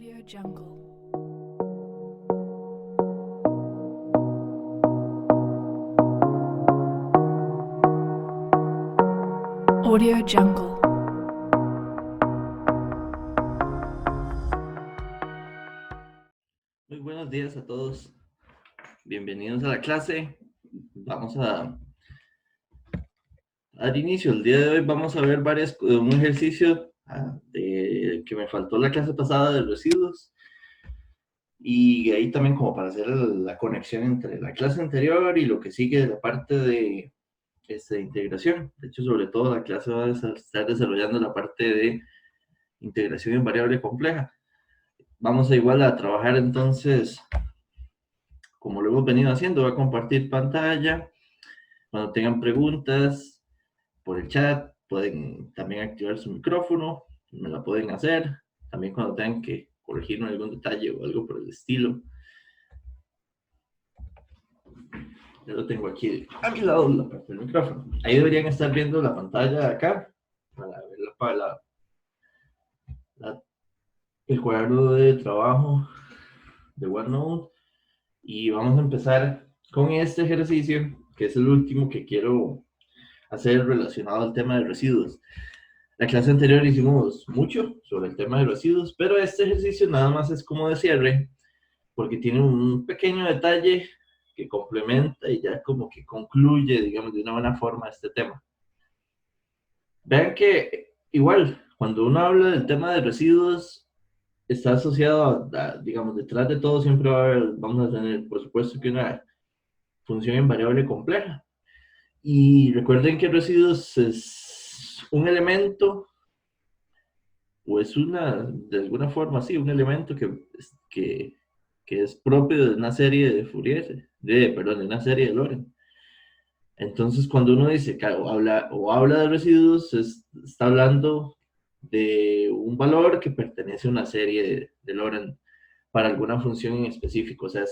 Audio Jungle. Audio Jungle. Muy buenos días a todos. Bienvenidos a la clase. Vamos a dar inicio. El día de hoy vamos a ver un ejercicio que me faltó la clase pasada de residuos. Y ahí también como para hacer la conexión entre la clase anterior y lo que sigue de la parte de integración. De hecho, sobre todo la clase va a estar desarrollando la parte de integración en variable compleja. Vamos a igual a trabajar entonces, como lo hemos venido haciendo, voy a compartir pantalla. Cuando tengan preguntas por el chat, pueden también activar su micrófono, me la pueden hacer. También cuando tengan que corregirme algún detalle o algo por el estilo. Ya lo tengo aquí a mi lado, la parte del micrófono. Ahí deberían estar viendo la pantalla de acá para ver el cuaderno de trabajo de OneNote. Y vamos a empezar con este ejercicio, que es el último que quiero hacer relacionado al tema de residuos. La clase anterior hicimos mucho sobre el tema de residuos, pero este ejercicio nada más es como de cierre, porque tiene un pequeño detalle que complementa y ya como que concluye, digamos, de una buena forma este tema. Vean que igual, cuando uno habla del tema de residuos, está asociado digamos, detrás de todo siempre vamos a tener, por supuesto, que una función en variable compleja. Y recuerden que residuos es un elemento o es de alguna forma, sí, un elemento que es propio de una serie de Fourier, perdón, de una serie de Lorentz. Entonces, cuando uno dice que habla de residuos, está hablando de un valor que pertenece a una serie de Lorentz para alguna función en específico. O sea,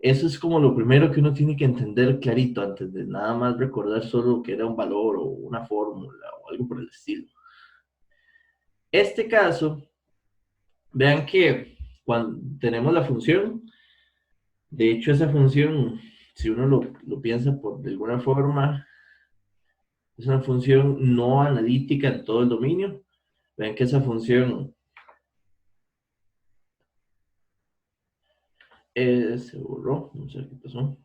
eso es como lo primero que uno tiene que entender clarito antes de nada más recordar solo que era un valor o una fórmula o algo por el estilo. Este caso, vean que cuando tenemos la función, de hecho esa función, si uno lo piensa de alguna forma, es una función no analítica en todo el dominio. Vean que esa función se borró, no sé qué pasó.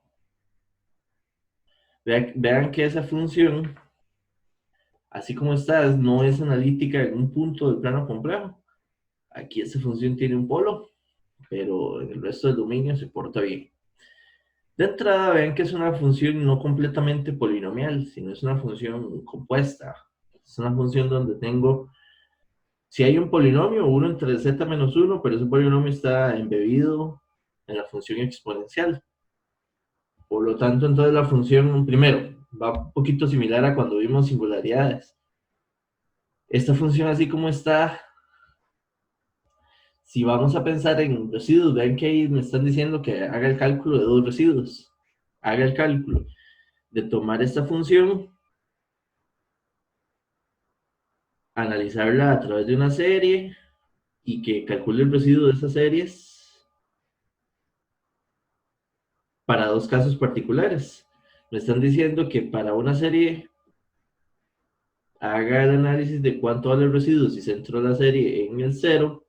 Vean que esa función, así como está, no es analítica en un punto del plano complejo. Aquí esa función tiene un polo, pero en el resto del dominio se porta bien. De entrada, vean que es una función no completamente polinomial, sino es una función compuesta. Es una función donde tengo, si hay un polinomio, 1 entre z menos 1, pero ese polinomio está embebido en la función exponencial. Por lo tanto, entonces la función, primero, va un poquito similar a cuando vimos singularidades. Esta función así como está, si vamos a pensar en residuos, vean que ahí me están diciendo que haga el cálculo de dos residuos. Haga el cálculo de tomar esta función, analizarla a través de una serie y que calcule el residuo de esas series para dos casos particulares. Me están diciendo que para una serie haga el análisis de cuánto vale el residuo si centro la serie en el 0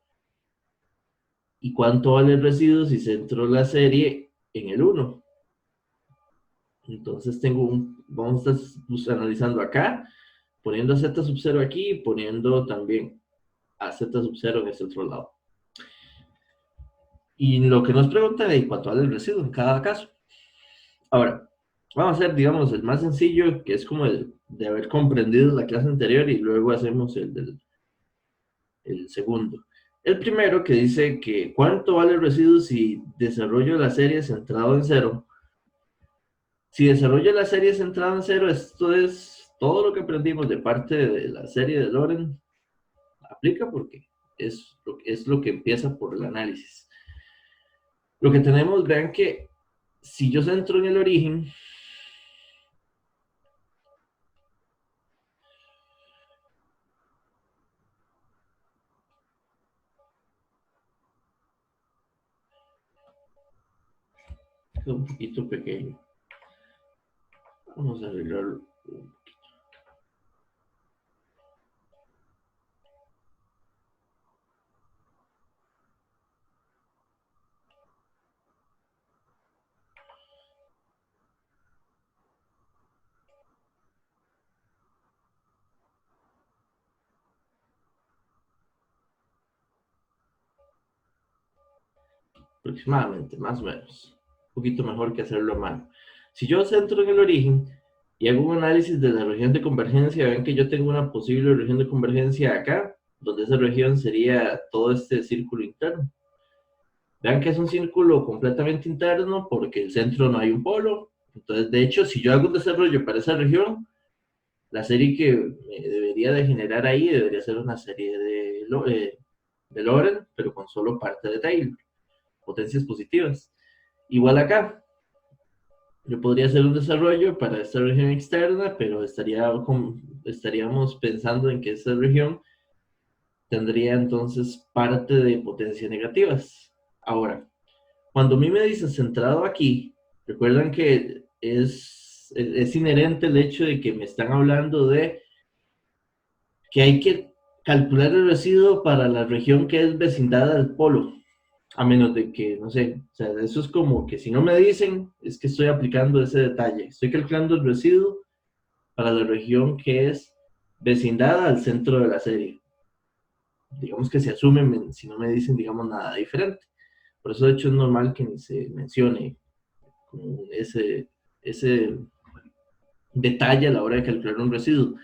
y cuánto vale el residuo si centro la serie en el 1. Entonces vamos a estar analizando acá, poniendo a z sub 0 aquí y poniendo también a z sub 0 en este otro lado. Y lo que nos pregunta es cuánto vale el residuo en cada caso. Ahora, vamos a hacer, digamos, el más sencillo, que es como el de haber comprendido la clase anterior y luego hacemos el segundo. El primero que dice que cuánto vale el residuo si desarrollo la serie centrado en 0. Si desarrollo la serie centrada en 0, esto es todo lo que aprendimos de parte de la serie de Lorentz, aplica porque es lo que empieza por el análisis. Lo que tenemos, vean que si yo centro en el origen, quedó un poquito pequeño. Vamos a arreglarlo. Aproximadamente, más o menos. Un poquito mejor que hacerlo a mano. Si yo centro en el origen y hago un análisis de la región de convergencia, ven que yo tengo una posible región de convergencia acá, donde esa región sería todo este círculo interno. Vean que es un círculo completamente interno porque el centro no hay un polo. Entonces, de hecho, si yo hago un desarrollo para esa región, la serie que debería de generar ahí debería ser una serie de Lorentz, pero con solo parte de Taylor, potencias positivas. Igual acá, yo podría hacer un desarrollo para esta región externa, pero estaríamos pensando en que esta región tendría entonces parte de potencias negativas. Ahora, cuando a mí me dice centrado aquí, recuerdan que es inherente el hecho de que me están hablando de que hay que calcular el residuo para la región que es vecindad al polo, a menos de que, no sé, o sea, eso es como que si no me dicen, es que estoy aplicando ese detalle, estoy calculando el residuo para la región que es vecindad al centro de la serie. Digamos que se asume, si no me dicen, digamos, nada diferente. Por eso, de hecho, es normal que ni se mencione como ese detalle a la hora de calcular un residuo.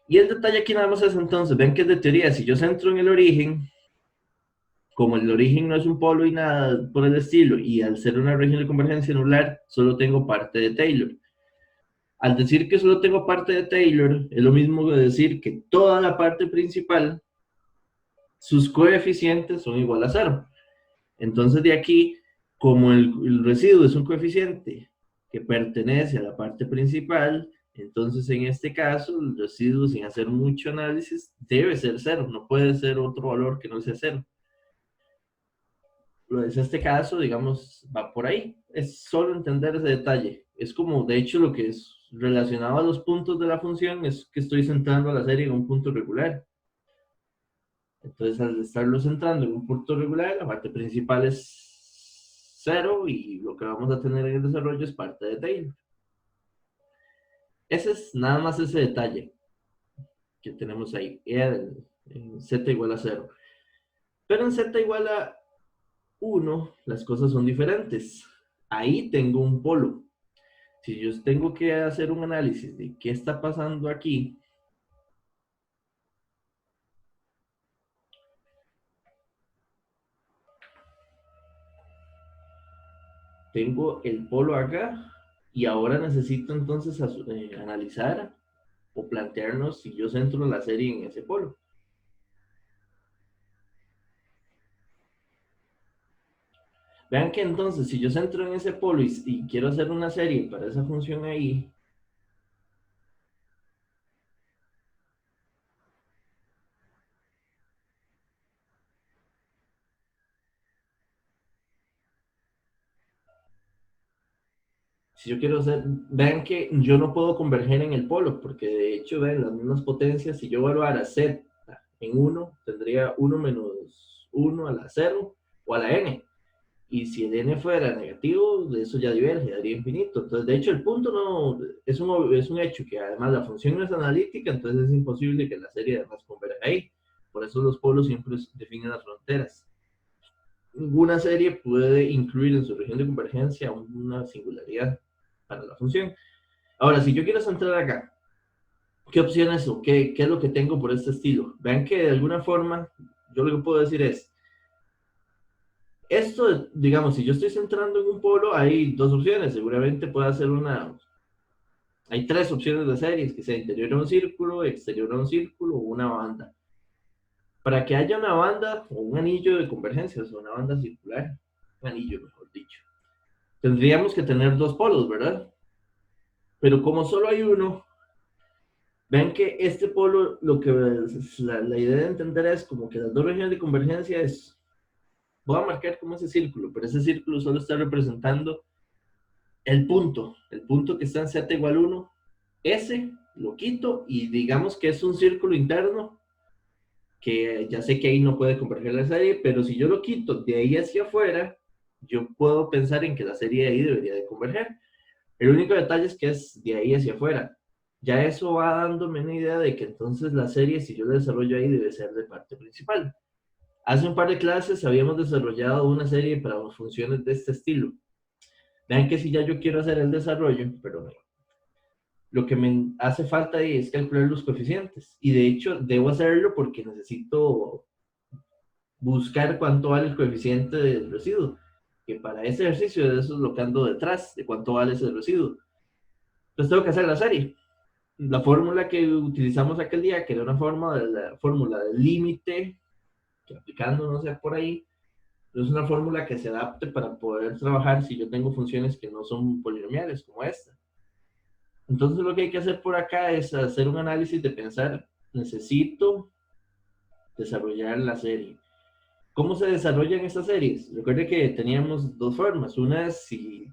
Y el detalle aquí nada más es entonces, ven que es de teoría, si yo centro en el origen, como el origen no es un polo y nada por el estilo, y al ser una región de convergencia anular, solo tengo parte de Taylor. Al decir que solo tengo parte de Taylor, es lo mismo que decir que toda la parte principal, sus coeficientes son igual a 0. Entonces de aquí, como el residuo es un coeficiente que pertenece a la parte principal, entonces en este caso el residuo, sin hacer mucho análisis, debe ser 0, no puede ser otro valor que no sea 0. Lo es este caso, digamos, va por ahí. Es solo entender ese detalle. Es como, de hecho, lo que es relacionado a los puntos de la función es que estoy centrando a la serie en un punto regular. Entonces, al estarlo centrando en un punto regular, la parte principal es 0 y lo que vamos a tener en el desarrollo es parte de Taylor. Ese es nada más ese detalle que tenemos ahí, en z igual a 0. Pero en z igual a 1, las cosas son diferentes. Ahí tengo un polo. Si yo tengo que hacer un análisis de qué está pasando aquí, tengo el polo acá y ahora necesito entonces analizar o plantearnos si yo centro la serie en ese polo. Vean que entonces si yo centro en ese polo y quiero hacer una serie para esa función ahí, si yo quiero hacer, vean que yo no puedo converger en el polo, porque de hecho, ven las mismas potencias, si yo evaluara z en 1, tendría 1 menos 1 a la 0 o a la n. Y si el n fuera negativo, de eso ya diverge, daría infinito. Entonces, de hecho, el punto no es un hecho que además la función no es analítica, entonces es imposible que la serie además converja ahí. Por eso los polos siempre definen las fronteras. Ninguna serie puede incluir en su región de convergencia una singularidad para la función. Ahora, si yo quiero centrar acá, ¿qué opciones o qué es lo que tengo por este estilo? Vean que de alguna forma, yo lo que puedo decir es, esto, digamos, si yo estoy centrando en un polo, hay dos opciones. Seguramente puede hacer hay tres opciones de series, que sea interior a un círculo, exterior a un círculo o una banda. Para que haya una banda o un anillo de convergencia, o sea, una banda circular, un anillo, mejor dicho, tendríamos que tener dos polos, ¿verdad? Pero como solo hay uno, ven que este polo, lo que la idea de entender es como que las dos regiones de convergencia es, voy a marcar como ese círculo, pero ese círculo solo está representando el punto que está en z igual 1, ese lo quito y digamos que es un círculo interno que ya sé que ahí no puede converger la serie, pero si yo lo quito de ahí hacia afuera, yo puedo pensar en que la serie de ahí debería de converger. El único detalle es que es de ahí hacia afuera. Ya eso va dándome una idea de que entonces la serie, si yo la desarrollo ahí, debe ser de parte principal. Hace un par de clases habíamos desarrollado una serie para funciones de este estilo. Vean que si ya yo quiero hacer el desarrollo, pero lo que me hace falta ahí es calcular los coeficientes. Y de hecho, debo hacerlo porque necesito buscar cuánto vale el coeficiente del residuo. Que para ese ejercicio, de eso es lo que ando detrás, de cuánto vale ese residuo. Entonces tengo que hacer la serie. La fórmula que utilizamos aquel día, que era una forma de la fórmula del límite, que aplicando, no sé, por ahí, es una fórmula que se adapte para poder trabajar si yo tengo funciones que no son polinomiales, como esta. Entonces lo que hay que hacer por acá es hacer un análisis de pensar, necesito desarrollar la serie. ¿Cómo se desarrollan estas series? Recuerde que teníamos dos formas. Una es si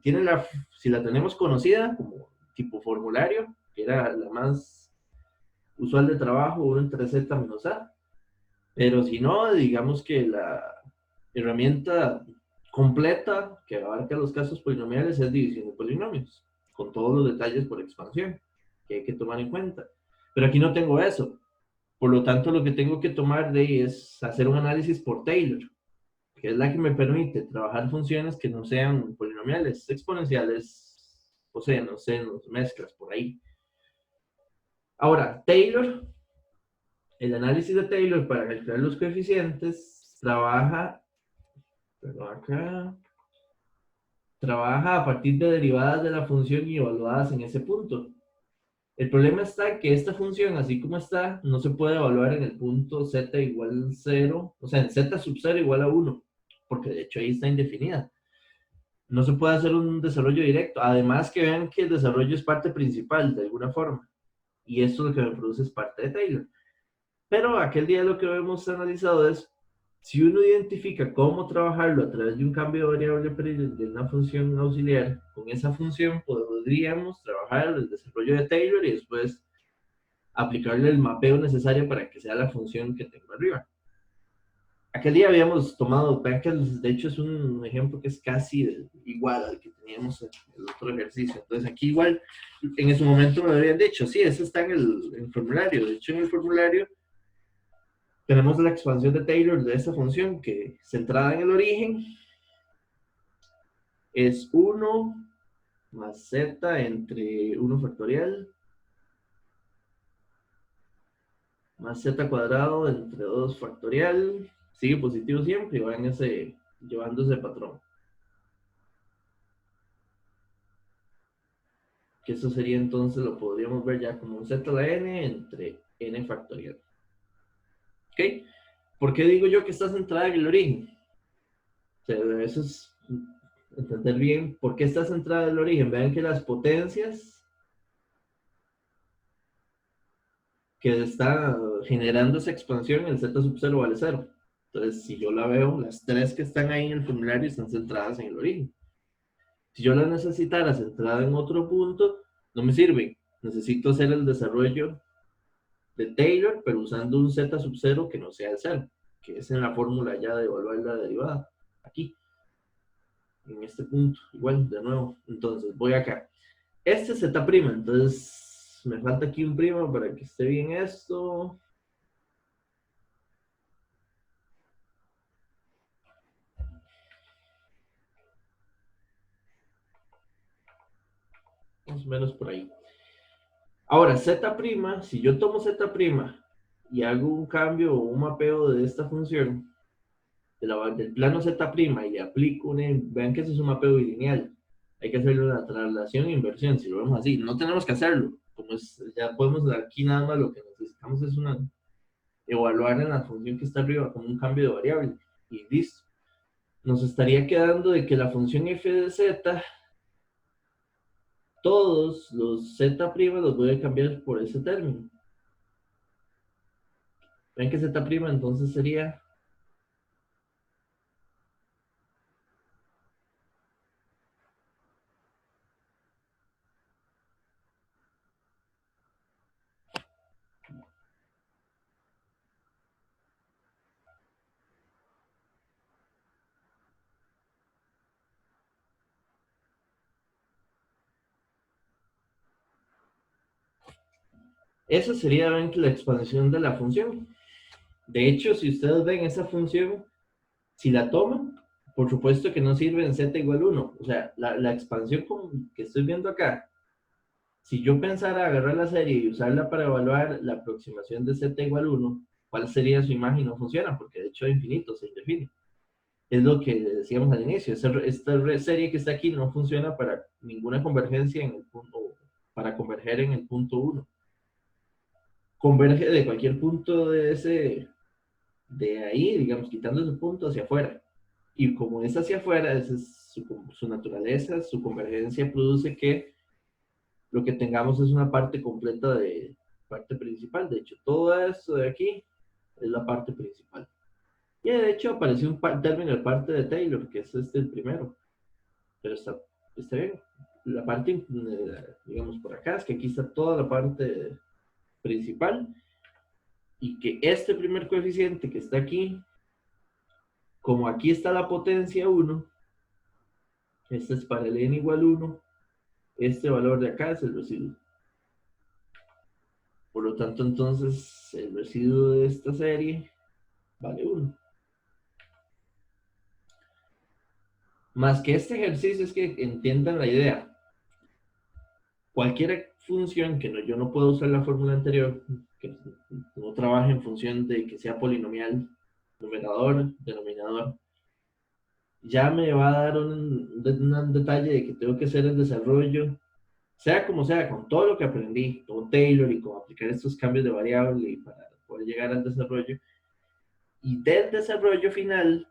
la tenemos conocida como tipo formulario, que era la más usual de trabajo, 1 entre z menos a. Pero si no, digamos que la herramienta completa que abarca los casos polinomiales es división de polinomios, con todos los detalles por expansión que hay que tomar en cuenta. Pero aquí no tengo eso. Por lo tanto, lo que tengo que tomar de ahí es hacer un análisis por Taylor, que es la que me permite trabajar funciones que no sean polinomiales, exponenciales, o sea, no sé, mezclas por ahí. Ahora, Taylor, el análisis de Taylor para calcular los coeficientes, trabaja a partir de derivadas de la función y evaluadas en ese punto. El problema está que esta función, así como está, no se puede evaluar en el punto z igual 0, o sea, en z sub 0 igual a 1, porque de hecho ahí está indefinida. No se puede hacer un desarrollo directo. Además que vean que el desarrollo es parte principal de alguna forma. Y esto lo que me produce es parte de Taylor. Pero aquel día lo que hemos analizado es, si uno identifica cómo trabajarlo a través de un cambio de variable de una función auxiliar, con esa función podríamos trabajar el desarrollo de Taylor y después aplicarle el mapeo necesario para que sea la función que tengo arriba. Aquel día habíamos tomado Beckles, de hecho es un ejemplo que es casi igual al que teníamos en el otro ejercicio. Entonces aquí igual, en ese momento me habían dicho, sí, ese está en el formulario. De hecho en el formulario tenemos la expansión de Taylor de esta función que centrada en el origen es 1 más z entre 1 factorial más z cuadrado entre 2 factorial, sigue positivo siempre y va llevando ese patrón. Que eso sería entonces, lo podríamos ver ya como un z a la n entre n factorial. ¿Ok? ¿Por qué digo yo que está centrada en el origen? O sea, eso es entender bien por qué está centrada en el origen. Vean que las potencias que está generando esa expansión, el z sub 0 vale 0. Entonces, si yo la veo, las tres que están ahí en el formulario están centradas en el origen. Si yo las necesitara centrada en otro punto, no me sirven. Necesito hacer el desarrollo de Taylor, pero usando un z sub 0 que no sea el 0, que es en la fórmula ya de evaluar la derivada. Aquí, en este punto, igual, de nuevo. Entonces, voy acá. Este es z', entonces me falta aquí un primo para que esté bien esto. Más o menos por ahí. Ahora, z', si yo tomo z' y hago un cambio o un mapeo de esta función, del plano z' y le aplico vean que eso es un mapeo bilineal. Hay que hacerle una traslación e inversión, si lo vemos así. No tenemos que hacerlo. Como ya podemos aquí nada más lo que necesitamos es evaluar en la función que está arriba como un cambio de variable. Y listo. Nos estaría quedando de que la función f de z, todos los z' los voy a cambiar por ese término. Ven que z' entonces sería Esa sería la expansión de la función. De hecho, si ustedes ven esa función, si la toman, por supuesto que no sirve en z igual 1. O sea, la expansión que estoy viendo acá, si yo pensara agarrar la serie y usarla para evaluar la aproximación de z igual 1, ¿cuál sería su imagen? No funciona, porque de hecho es infinito, se indefine. Es lo que decíamos al inicio. Esta serie que está aquí no funciona para ninguna convergencia en el punto, para converger en el punto 1. Converge de cualquier punto de ahí, digamos, quitando ese punto hacia afuera. Y como es hacia afuera, esa es su naturaleza, su convergencia produce que lo que tengamos es una parte completa de parte principal. De hecho, todo esto de aquí es la parte principal. Y de hecho apareció un término de parte de Taylor, que es el primero. Pero está bien. La parte, digamos, por acá, es que aquí está toda la parte principal. Y que este primer coeficiente que está aquí, como aquí está la potencia 1, este es para el n igual 1, este valor de acá es el residuo. Por lo tanto, entonces, el residuo de esta serie vale 1. Más que este ejercicio es que entiendan la idea. Cualquier función que yo no puedo usar la fórmula anterior, que no trabaje en función de que sea polinomial, numerador, denominador, ya me va a dar un detalle de que tengo que hacer el desarrollo, sea como sea, con todo lo que aprendí, con Taylor y con aplicar estos cambios de variable y para poder llegar al desarrollo. Y del desarrollo final,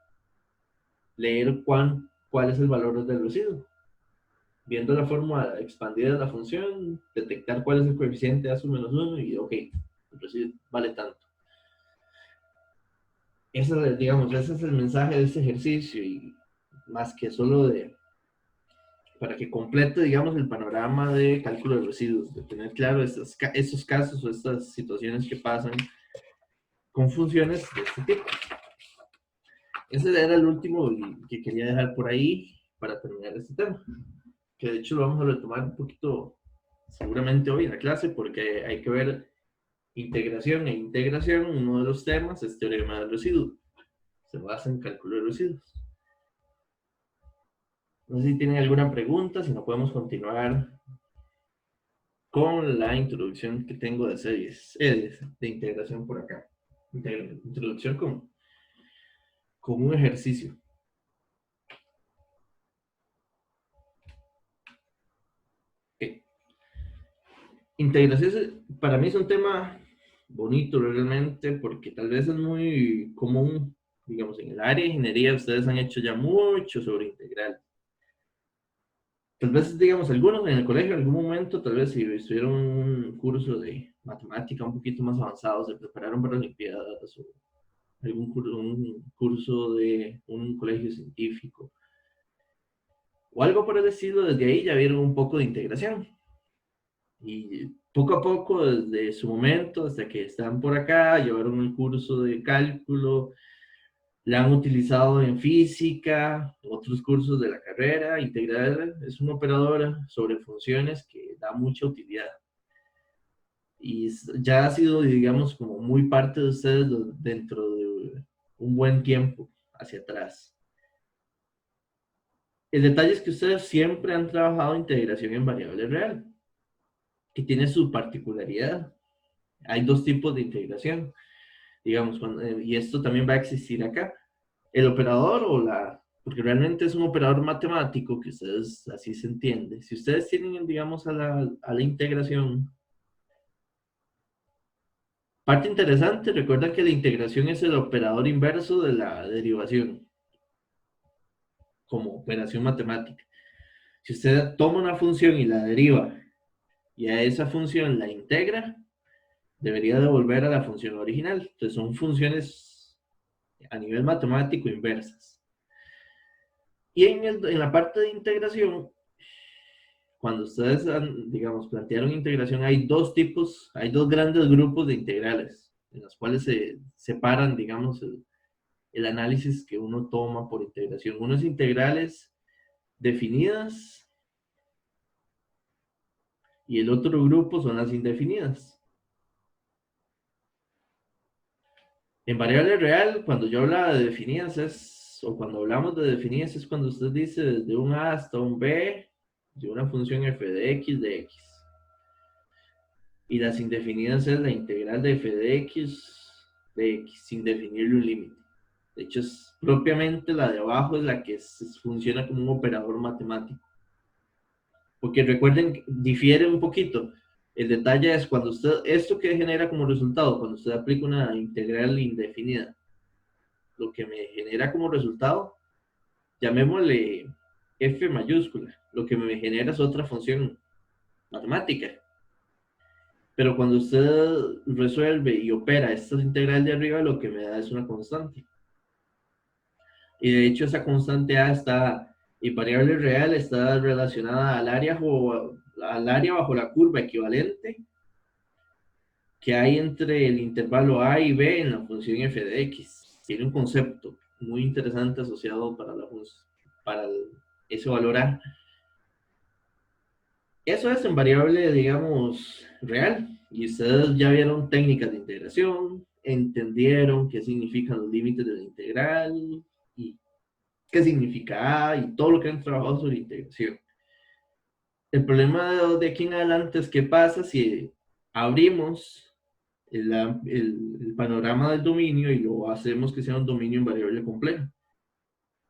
leer cuál es el valor del residuo. Viendo la forma expandida de la función, detectar cuál es el coeficiente A sub menos 1 y ok, el residuo vale tanto. Digamos, ese es el mensaje de este ejercicio y más que solo para que complete, digamos, el panorama de cálculo de residuos, de tener claro estos casos o estas situaciones que pasan con funciones de este tipo. Ese era el último que quería dejar por ahí para terminar este tema, que de hecho lo vamos a retomar un poquito seguramente hoy en la clase porque hay que ver integración e integración. Uno de los temas es teorema del residuo, se basa en cálculo de residuos. No sé si tienen alguna pregunta, si no podemos continuar con la introducción que tengo de series, de integración por acá. Introducción con un ejercicio. Okay. Integración para mí es un tema bonito realmente porque tal vez es muy común, digamos, en el área de ingeniería ustedes han hecho ya mucho sobre integral. Tal vez, digamos, algunos en el colegio en algún momento, tal vez si estuvieron un curso de matemática un poquito más avanzado, se prepararon para olimpiadas o un curso de un colegio científico o algo por el estilo, desde ahí ya vieron un poco de integración. Y poco a poco, desde su momento hasta que están por acá, llevaron el curso de cálculo, la han utilizado en física, otros cursos de la carrera. Integral es una operadora sobre funciones que da mucha utilidad. Y ya ha sido, digamos, como muy parte de ustedes dentro de un buen tiempo hacia atrás. El detalle es que ustedes siempre han trabajado integración en variable real, que tiene su particularidad. Hay dos tipos de integración, digamos, y esto también va a existir acá. El operador porque realmente es un operador matemático, que ustedes así se entiende. Si ustedes tienen, digamos, a la integración, parte interesante, recuerda que la integración es el operador inverso de la derivación, como operación matemática. Si usted toma una función y la deriva, y a esa función la integra, debería devolver a la función original. Entonces son funciones a nivel matemático inversas. Y en la parte de integración, cuando ustedes, digamos, plantearon integración, hay dos grandes grupos de integrales, en los cuales se separan, digamos, el análisis que uno toma por integración. Uno es integrales definidas y el otro grupo son las indefinidas. En variable real, cuando yo hablaba de definidas o cuando hablamos de definidas es cuando usted dice desde un A hasta un B de una función f de x. Y las indefinidas es la integral de f de x, sin definirle un límite. De hecho, es propiamente la de abajo es la que funciona como un operador matemático. Porque recuerden, difiere un poquito. El detalle es cuando usted, esto que genera como resultado, cuando usted aplica una integral indefinida, lo que me genera como resultado, llamémosle f mayúscula, lo que me genera es otra función matemática. Pero cuando usted resuelve y opera esta integral de arriba, lo que me da es una constante. Y de hecho esa constante A está, y variable real está relacionada al área bajo la curva equivalente que hay entre el intervalo A y B en la función f de x. Tiene un concepto muy interesante asociado para ese valor A. Eso es en variable, digamos, real. Y ustedes ya vieron técnicas de integración, entendieron qué significan los límites de la integral y qué significa A y todo lo que han trabajado sobre integración. El problema de aquí en adelante es qué pasa si abrimos el panorama del dominio y lo hacemos que sea un dominio en variable compleja.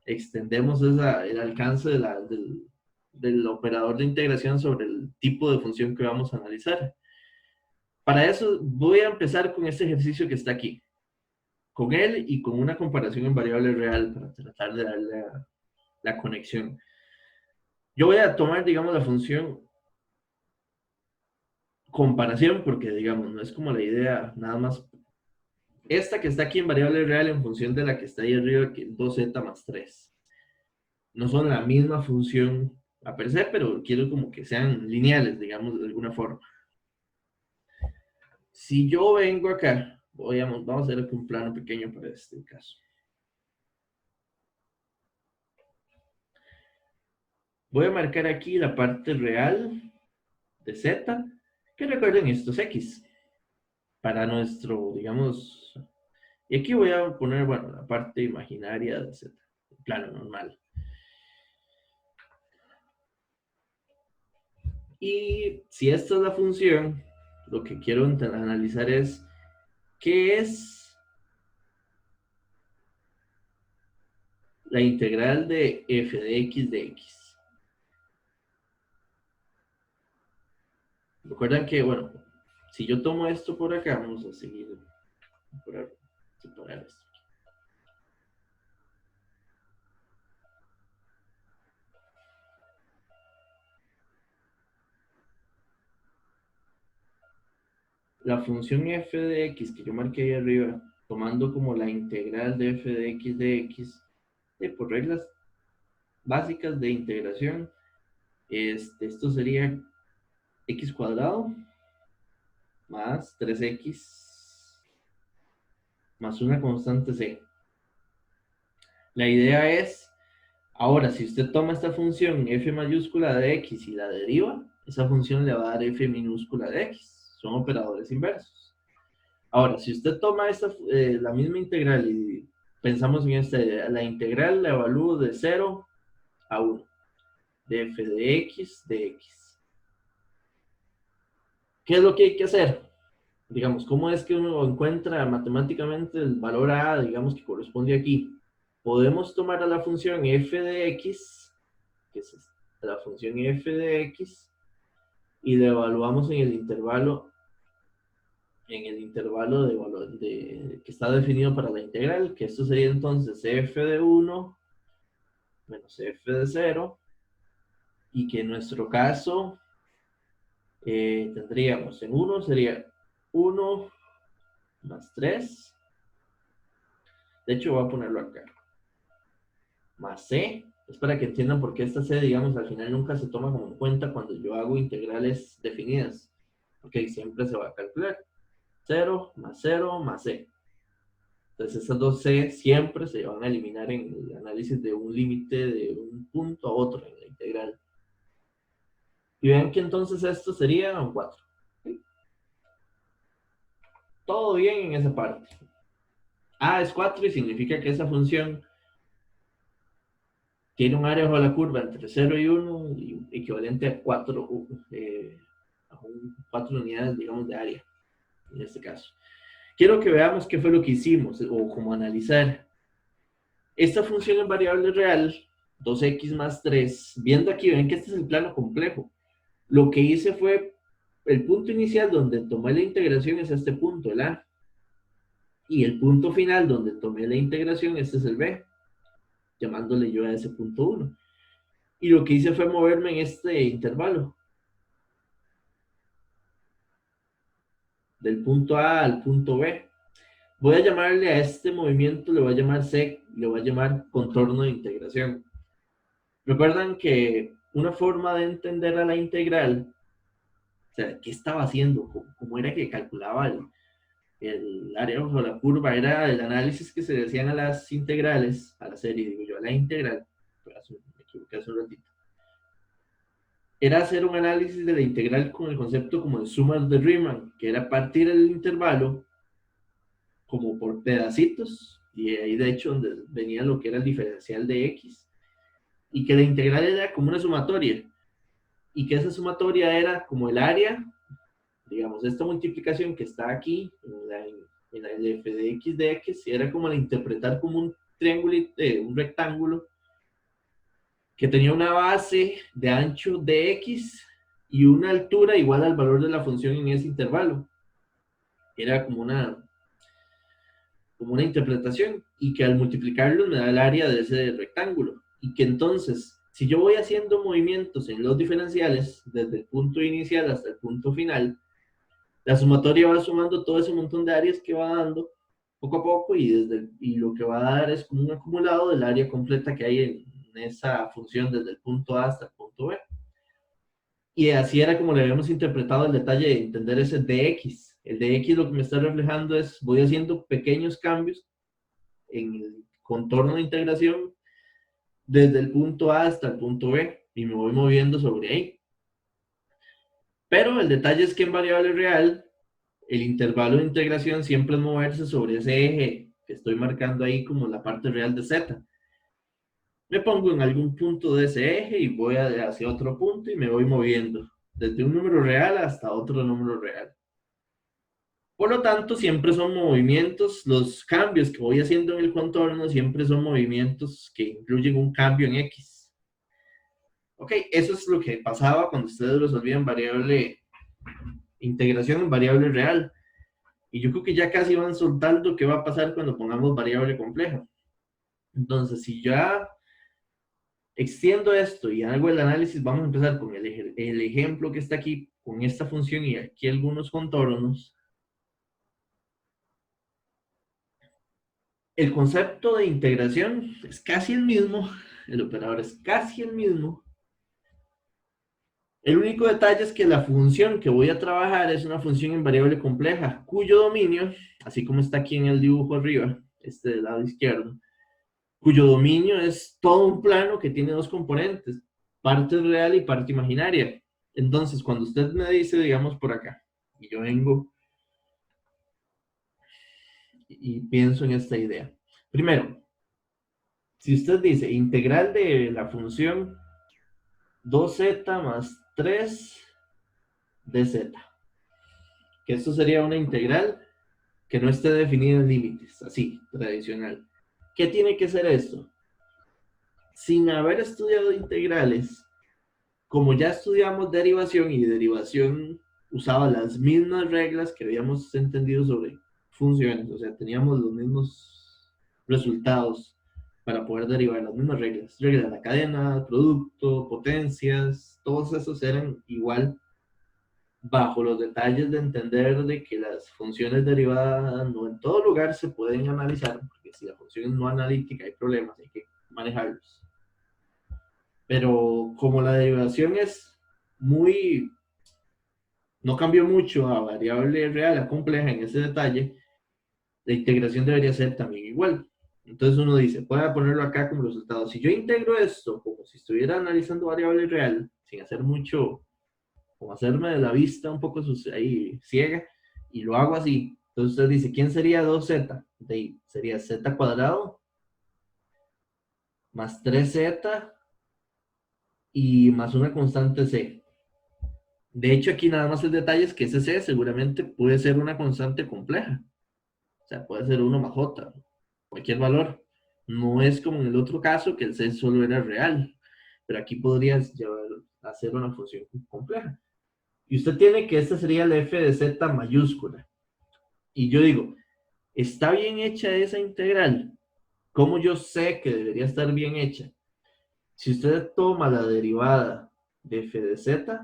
Extendemos el alcance del operador de integración sobre el tipo de función que vamos a analizar. Para eso voy a empezar con este ejercicio que está aquí, con él y con una comparación en variable real para tratar de darle la conexión. Yo voy a tomar, digamos, la función comparación porque, digamos, no es como la idea nada más. Esta que está aquí en variable real en función de la que está ahí arriba, que es 2z más 3. No son la misma función a per se, pero quiero como que sean lineales, digamos, de alguna forma. Si yo vengo acá, vamos a hacer un plano pequeño para este caso. Voy a marcar aquí la parte real de z, que recuerden esto es x, para nuestro, digamos, y aquí voy a poner, bueno, la parte imaginaria de z, el plano normal. Y si esta es la función, lo que quiero analizar es qué es la integral de f de x. Recuerdan que, bueno, si yo tomo esto por acá, vamos a seguir separar esto. La función f de x que yo marqué ahí arriba, tomando como la integral de f de x, por reglas básicas de integración, esto sería x cuadrado más 3x más una constante c. La idea es, ahora, si usted toma esta función f mayúscula de x y la deriva, esa función le va a dar f minúscula de x. Son operadores inversos. Ahora, si usted toma la misma integral y pensamos en la integral la evalúo de 0 a 1, de f de x. ¿Qué es lo que hay que hacer? Digamos, ¿cómo es que uno encuentra matemáticamente el valor a, digamos, que corresponde aquí? Podemos tomar a la función f de x, que es la función f de x, y la evaluamos en el intervalo que está definido para la integral, que esto sería entonces f de 1 menos f de 0, y que en nuestro caso tendríamos en 1 sería 1 más 3, de hecho voy a ponerlo acá, más c, es para que entiendan por qué esta c, digamos, al final nunca se toma como en cuenta cuando yo hago integrales definidas, porque siempre se va a calcular 0 más c. Entonces esas dos c siempre se van a eliminar en el análisis de un límite de un punto a otro en la integral. Y vean que entonces esto sería un 4. ¿Sí? Todo bien en esa parte. A es 4 y significa que esa función tiene un área bajo la curva entre 0 y 1 y equivalente a 4 unidades, digamos, de área, en este caso. Quiero que veamos qué fue lo que hicimos, o cómo analizar. Esta función en variable real, 2x más 3, viendo aquí, ven que este es el plano complejo. Lo que hice fue, el punto inicial donde tomé la integración es este punto, el A. Y el punto final donde tomé la integración, este es el B, llamándole yo a ese punto 1. Y lo que hice fue moverme en este intervalo. Del punto A al punto B. Voy a llamarle a este movimiento, le voy a llamar sec, le voy a llamar contorno de integración. Recuerdan que una forma de entender a la integral, o sea, ¿qué estaba haciendo? ¿Cómo era que calculaba el área bajo la curva? Era el análisis que se le hacían a las integrales, a la serie, digo yo, a la integral. Me equivoqué hace un ratito. Era hacer un análisis de la integral con el concepto como de sumas de Riemann, que era partir el intervalo como por pedacitos, y ahí de hecho donde venía lo que era el diferencial de x, y que la integral era como una sumatoria, y que esa sumatoria era como el área, digamos, esta multiplicación que está aquí, en la f de x, era como la interpretar como un triángulo, un rectángulo, que tenía una base de ancho de x y una altura igual al valor de la función en ese intervalo. Era como una interpretación, y que al multiplicarlos me da el área de ese rectángulo, y que entonces, si yo voy haciendo movimientos en los diferenciales, desde el punto inicial hasta el punto final, la sumatoria va sumando todo ese montón de áreas que va dando poco a poco, y lo que va a dar es como un acumulado del área completa que hay en esa función desde el punto A hasta el punto B. Y así era como le habíamos interpretado el detalle de entender ese dx. El dx lo que me está reflejando es, voy haciendo pequeños cambios en el contorno de integración desde el punto A hasta el punto B, y me voy moviendo sobre ahí. Pero el detalle es que en variable real, el intervalo de integración siempre es moverse sobre ese eje que estoy marcando ahí como la parte real de z. Me pongo en algún punto de ese eje y voy hacia otro punto y me voy moviendo desde un número real hasta otro número real. Por lo tanto, siempre son movimientos, los cambios que voy haciendo en el contorno siempre son movimientos que incluyen un cambio en x. Ok, eso es lo que pasaba cuando ustedes resolvían variable integración en variable real. Y yo creo que ya casi van soltando qué va a pasar cuando pongamos variable compleja. Entonces, si ya extiendo esto y hago el análisis, vamos a empezar con el ejemplo que está aquí, con esta función y aquí algunos contornos. El concepto de integración es casi el mismo, el operador es casi el mismo. El único detalle es que la función que voy a trabajar es una función en variable compleja, cuyo dominio, así como está aquí en el dibujo arriba, este del lado izquierdo, cuyo dominio es todo un plano que tiene dos componentes, parte real y parte imaginaria. Entonces, cuando usted me dice, digamos, por acá, y yo vengo y pienso en esta idea. Primero, si usted dice integral de la función 2z más 3 dz, que esto sería una integral que no esté definida en límites, así, tradicional. ¿Qué tiene que ser esto? Sin haber estudiado integrales, como ya estudiamos derivación, y derivación usaba las mismas reglas que habíamos entendido sobre funciones, o sea, teníamos los mismos resultados para poder derivar, las mismas reglas, reglas de la cadena, producto, potencias, todos esos eran igual, bajo los detalles de entender de que las funciones derivadas no en todo lugar se pueden analizar, porque si la función es no analítica hay problemas, hay que manejarlos. Pero como la derivación es muy, no cambió mucho a variable real, a compleja en ese detalle, la integración debería ser también igual. Entonces uno dice, puede ponerlo acá como resultado. Si yo integro esto como si estuviera analizando variable real, sin hacer mucho, como hacerme de la vista un poco ahí ciega, y lo hago así, Entonces usted dice, ¿quién sería 2z? De ahí sería z cuadrado más 3z y más una constante c. De hecho, aquí nada más el detalle es que ese c seguramente puede ser una constante compleja. O sea, puede ser 1 más j, cualquier valor. No es como en el otro caso que el c solo era real. Pero aquí podrías llevar a hacer una función compleja. Y usted tiene que esta sería la f de z mayúscula. Y yo digo, ¿está bien hecha esa integral? ¿Cómo yo sé que debería estar bien hecha? Si usted toma la derivada de f de z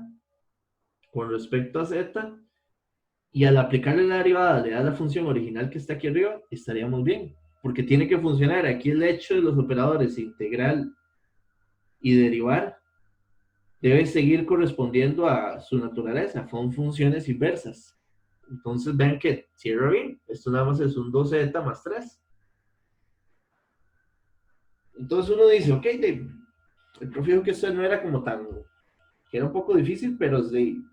con respecto a z y al aplicarle la derivada le da la función original que está aquí arriba, estaríamos bien. Porque tiene que funcionar. Aquí el hecho de los operadores integral y derivar debe seguir correspondiendo a su naturaleza. Son funciones inversas. Entonces vean que cierra bien. Esto nada más es un 2z más 3. Entonces uno dice, ok, el profe dijo que esto no era como tan, que era un poco difícil, pero es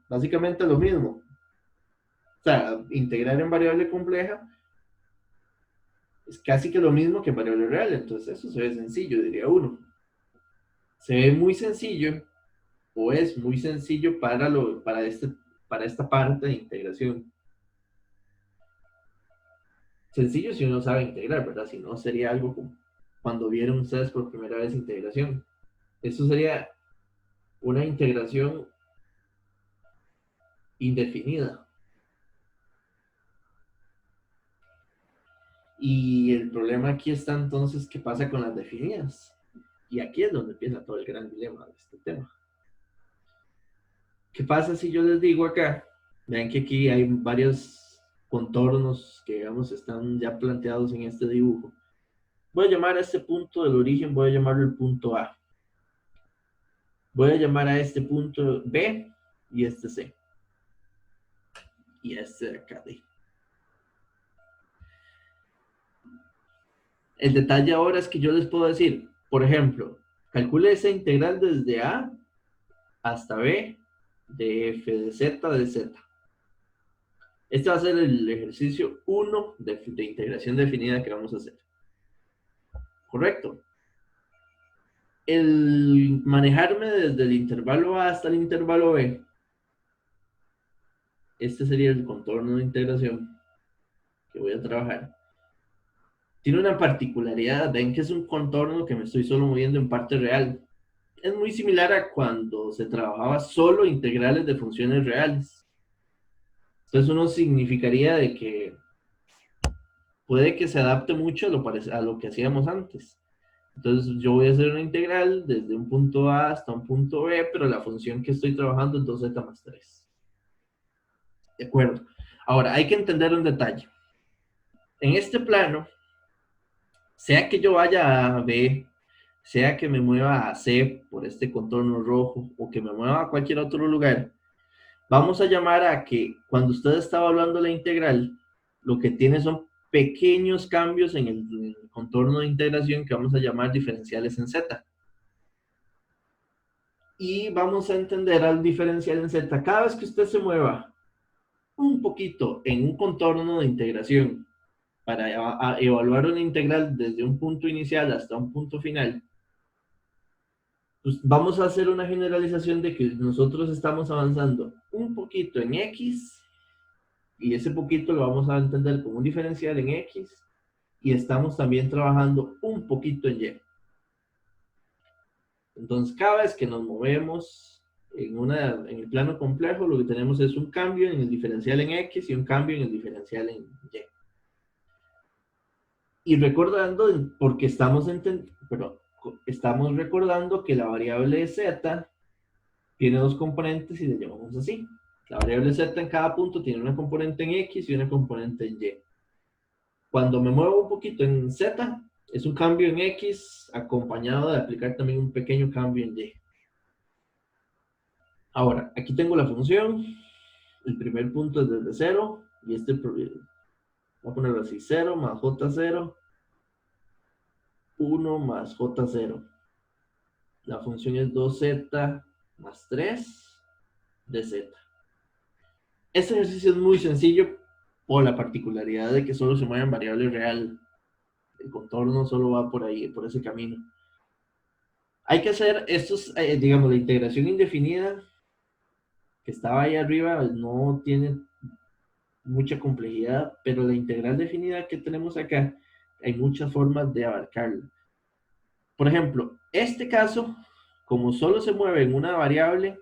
básicamente lo mismo. O sea, integrar en variable compleja es casi que lo mismo que en variable real. Entonces eso se ve sencillo, diría uno. Se ve muy sencillo, o es muy sencillo para esta parte de integración. Sencillo si uno sabe integrar, ¿verdad? Si no, sería algo como cuando vieron ustedes por primera vez integración. Eso sería una integración indefinida. Y el problema aquí está entonces, ¿qué pasa con las definidas? Y aquí es donde empieza todo el gran dilema de este tema. ¿Qué pasa si yo les digo acá? Vean que aquí hay varios contornos que, digamos, están ya planteados en este dibujo. Voy a llamar a este punto del origen, voy a llamarlo el punto A. Voy a llamar a este punto B y este C. Y este de acá D. El detalle ahora es que yo les puedo decir, por ejemplo, calcule esa integral desde A hasta B de f de z de z. Este va a ser el ejercicio 1 de integración definida que vamos a hacer. ¿Correcto? El manejarme desde el intervalo A hasta el intervalo B, este sería el contorno de integración que voy a trabajar. Tiene una particularidad, ven que es un contorno que me estoy solo moviendo en parte real. Es muy similar a cuando se trabajaba solo integrales de funciones reales. Entonces uno significaría de que puede que se adapte mucho a lo que hacíamos antes. Entonces yo voy a hacer una integral desde un punto A hasta un punto B, pero la función que estoy trabajando es 2z más 3. ¿De acuerdo? Ahora, hay que entender un detalle. En este plano, sea que yo vaya a B, sea que me mueva a C por este contorno rojo, o que me mueva a cualquier otro lugar, vamos a llamar a que cuando usted estaba hablando de la integral, lo que tiene son pequeños cambios en el contorno de integración que vamos a llamar diferenciales en Z. Y vamos a entender al diferencial en Z. Cada vez que usted se mueva un poquito en un contorno de integración para evaluar una integral desde un punto inicial hasta un punto final, pues vamos a hacer una generalización de que nosotros estamos avanzando un poquito en X y ese poquito lo vamos a entender como un diferencial en X y estamos también trabajando un poquito en Y. Entonces, cada vez que nos movemos en el plano complejo, lo que tenemos es un cambio en el diferencial en X y un cambio en el diferencial en Y. Y recordando, porque estamos recordando que la variable Z tiene dos componentes y le llamamos así. La variable Z en cada punto tiene una componente en X y una componente en Y. Cuando me muevo un poquito en Z, es un cambio en X acompañado de aplicar también un pequeño cambio en Y. Ahora, aquí tengo la función. El primer punto es desde 0 y voy a ponerlo así, 0 más J0, 1 más J0. La función es 2z más 3 de z. Este ejercicio es muy sencillo o la particularidad de que solo se mueve en variable real. El contorno solo va por ahí, por ese camino. Hay que hacer estos, digamos, la integración indefinida que estaba ahí arriba no tiene mucha complejidad, pero la integral definida que tenemos acá, hay muchas formas de abarcarla. Por ejemplo, este caso, como solo se mueve en una variable,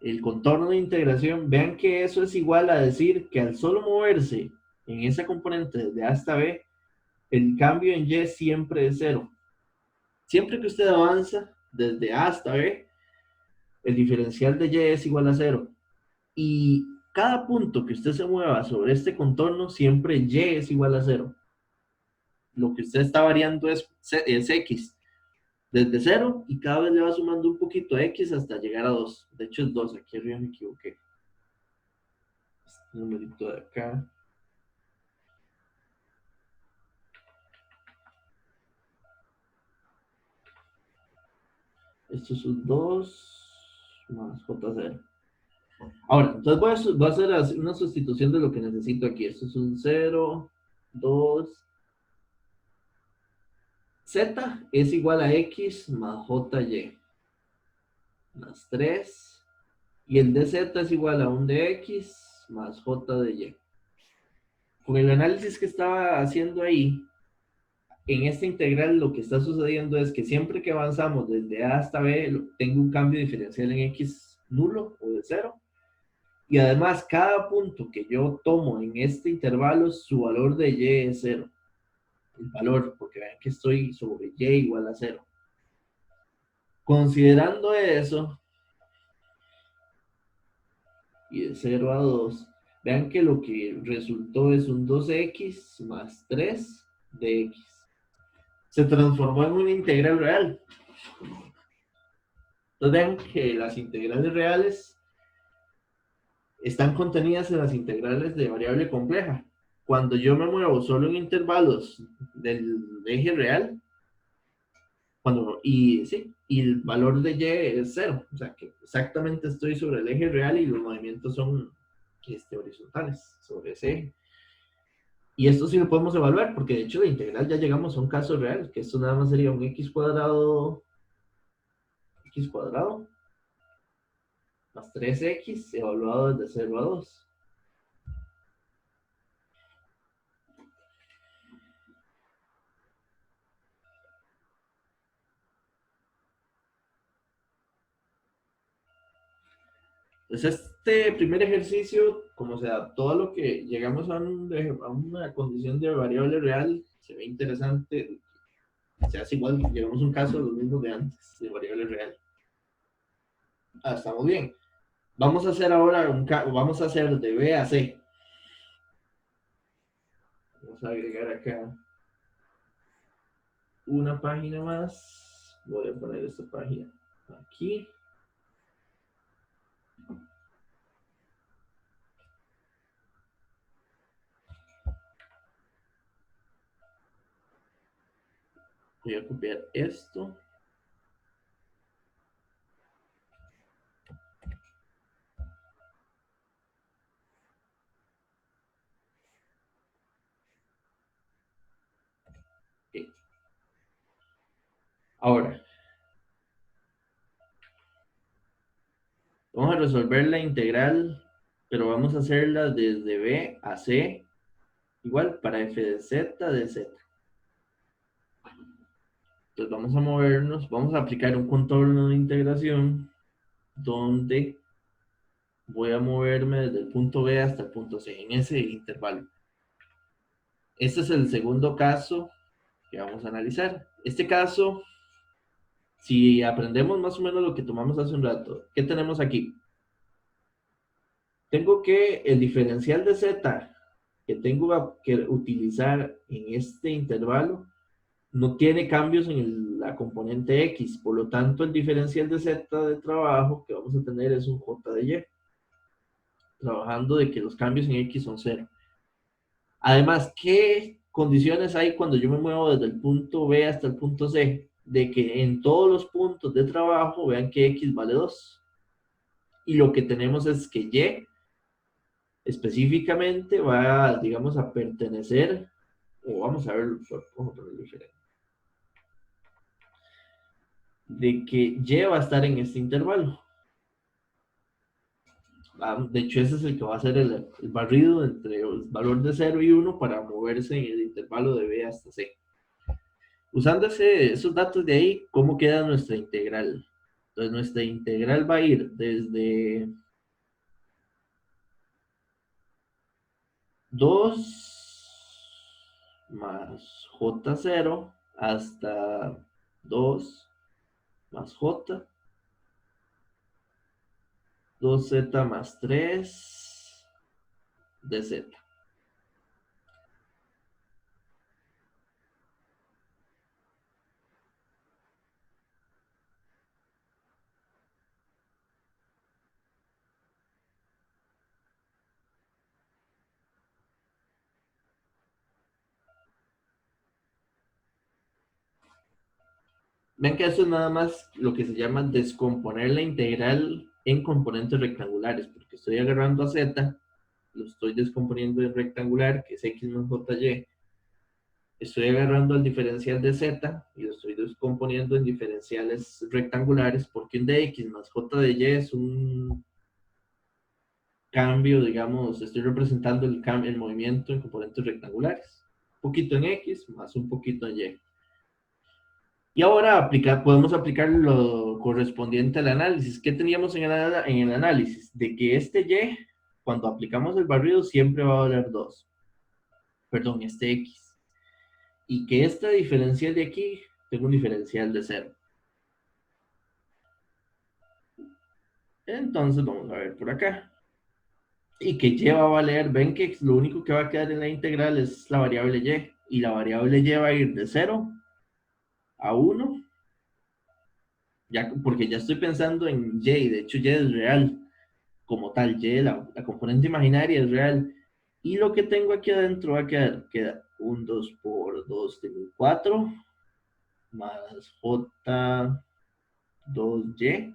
el contorno de integración, vean que eso es igual a decir que al solo moverse en esa componente desde A hasta B, el cambio en Y siempre es cero. Siempre que usted avanza desde A hasta B, el diferencial de Y es igual a cero. Y cada punto que usted se mueva sobre este contorno, siempre Y es igual a cero. Lo que usted está variando es X. Desde cero y cada vez le va sumando un poquito a X hasta llegar a 2. De hecho es 2, aquí arriba me equivoqué. Este numerito de acá. Esto es un 2 más J0. Ahora, entonces voy a hacer una sustitución de lo que necesito aquí. Esto es un 0, 2. Z es igual a X más JY más 3. Y el dz es igual a un dx más j de y. Con el análisis que estaba haciendo ahí, en esta integral lo que está sucediendo es que siempre que avanzamos desde A hasta B, tengo un cambio diferencial en X nulo o de cero. Y además, cada punto que yo tomo en este intervalo, su valor de Y es cero. El valor, porque vean que estoy sobre Y igual a cero. Considerando eso, y de 0 a 2, vean que lo que resultó es un 2x más 3 de x. Se transformó en una integral real. Entonces vean que las integrales reales están contenidas en las integrales de variable compleja. Cuando yo me muevo solo en intervalos del eje real, y el valor de y es 0, o sea que exactamente estoy sobre el eje real y los movimientos son horizontales sobre ese eje. Y esto sí lo podemos evaluar, porque de hecho la integral ya llegamos a un caso real, que esto nada más sería un x cuadrado más 3x evaluado desde 0 a 2. Entonces este primer ejercicio, como se adaptó a lo que llegamos a una condición de variable real, se ve interesante. Se hace igual, llegamos a un caso de los mismos de antes, de variable real. Estamos bien. Vamos a hacer ahora vamos a hacer de B a C. Vamos a agregar acá una página más. Voy a poner esta página aquí. Voy a copiar esto. Okay. Ahora, vamos a resolver la integral, pero vamos a hacerla desde B a C, igual para f de z de z. Entonces vamos a movernos, vamos a aplicar un contorno de integración donde voy a moverme desde el punto B hasta el punto C, en ese intervalo. Este es el segundo caso que vamos a analizar. Este caso, si aprendemos más o menos lo que tomamos hace un rato, ¿qué tenemos aquí? Tengo que el diferencial de z que tengo que utilizar en este intervalo no tiene cambios en la componente x, por lo tanto el diferencial de z de trabajo que vamos a tener es un j de y, trabajando de que los cambios en x son 0. Además, ¿qué condiciones hay cuando yo me muevo desde el punto B hasta el punto C? De que en todos los puntos de trabajo vean que X vale 2. Y lo que tenemos es que Y Específicamente va, digamos, a pertenecer, o vamos a verlo, vamos a ponerlo diferente, de que Y va a estar en este intervalo. De hecho, ese es el que va a ser el barrido entre el valor de 0 y 1 para moverse en el intervalo de B hasta C. Usando esos datos de ahí, ¿cómo queda nuestra integral? Entonces, nuestra integral va a ir desde 2 más J0 hasta 2 más J, 2Z más 3 dz. Ven que eso es nada más lo que se llama descomponer la integral en componentes rectangulares, porque estoy agarrando a z, lo estoy descomponiendo en rectangular, que es x más jy, estoy agarrando el diferencial de z y lo estoy descomponiendo en diferenciales rectangulares, porque un de x más j de y es un cambio, digamos, estoy representando el movimiento en componentes rectangulares. Un poquito en x más un poquito en y. Y ahora podemos aplicar lo correspondiente al análisis. ¿Qué teníamos en el análisis? De que este y, cuando aplicamos el barrido, siempre va a valer 2. Perdón, este x. Y que esta diferencial de aquí, tengo un diferencial de 0. Entonces, vamos a ver por acá. Y que y va a valer, ven que lo único que va a quedar en la integral es la variable y. Y la variable y va a ir de 0 a 1. Ya, porque ya estoy pensando en y, de hecho y es real. Como tal, y, la componente imaginaria es real. Y lo que tengo aquí adentro va a queda 1, 2 por 2, tengo 4, más j 2y,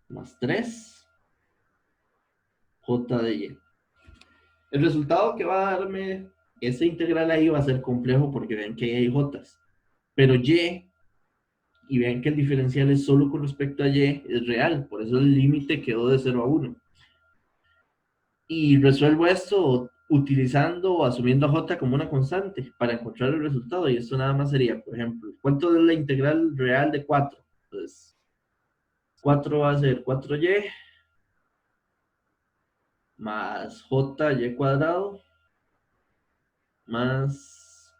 más 3, j de y. El resultado que va a darme esa integral ahí va a ser complejo porque ven que hay j. Pero y vean que el diferencial es solo con respecto a y, es real. Por eso el límite quedó de 0 a 1. Y resuelvo esto utilizando o asumiendo a j como una constante para encontrar el resultado. Y esto nada más sería, por ejemplo, ¿cuánto es la integral real de 4? Pues 4 va a ser 4y más jy cuadrado más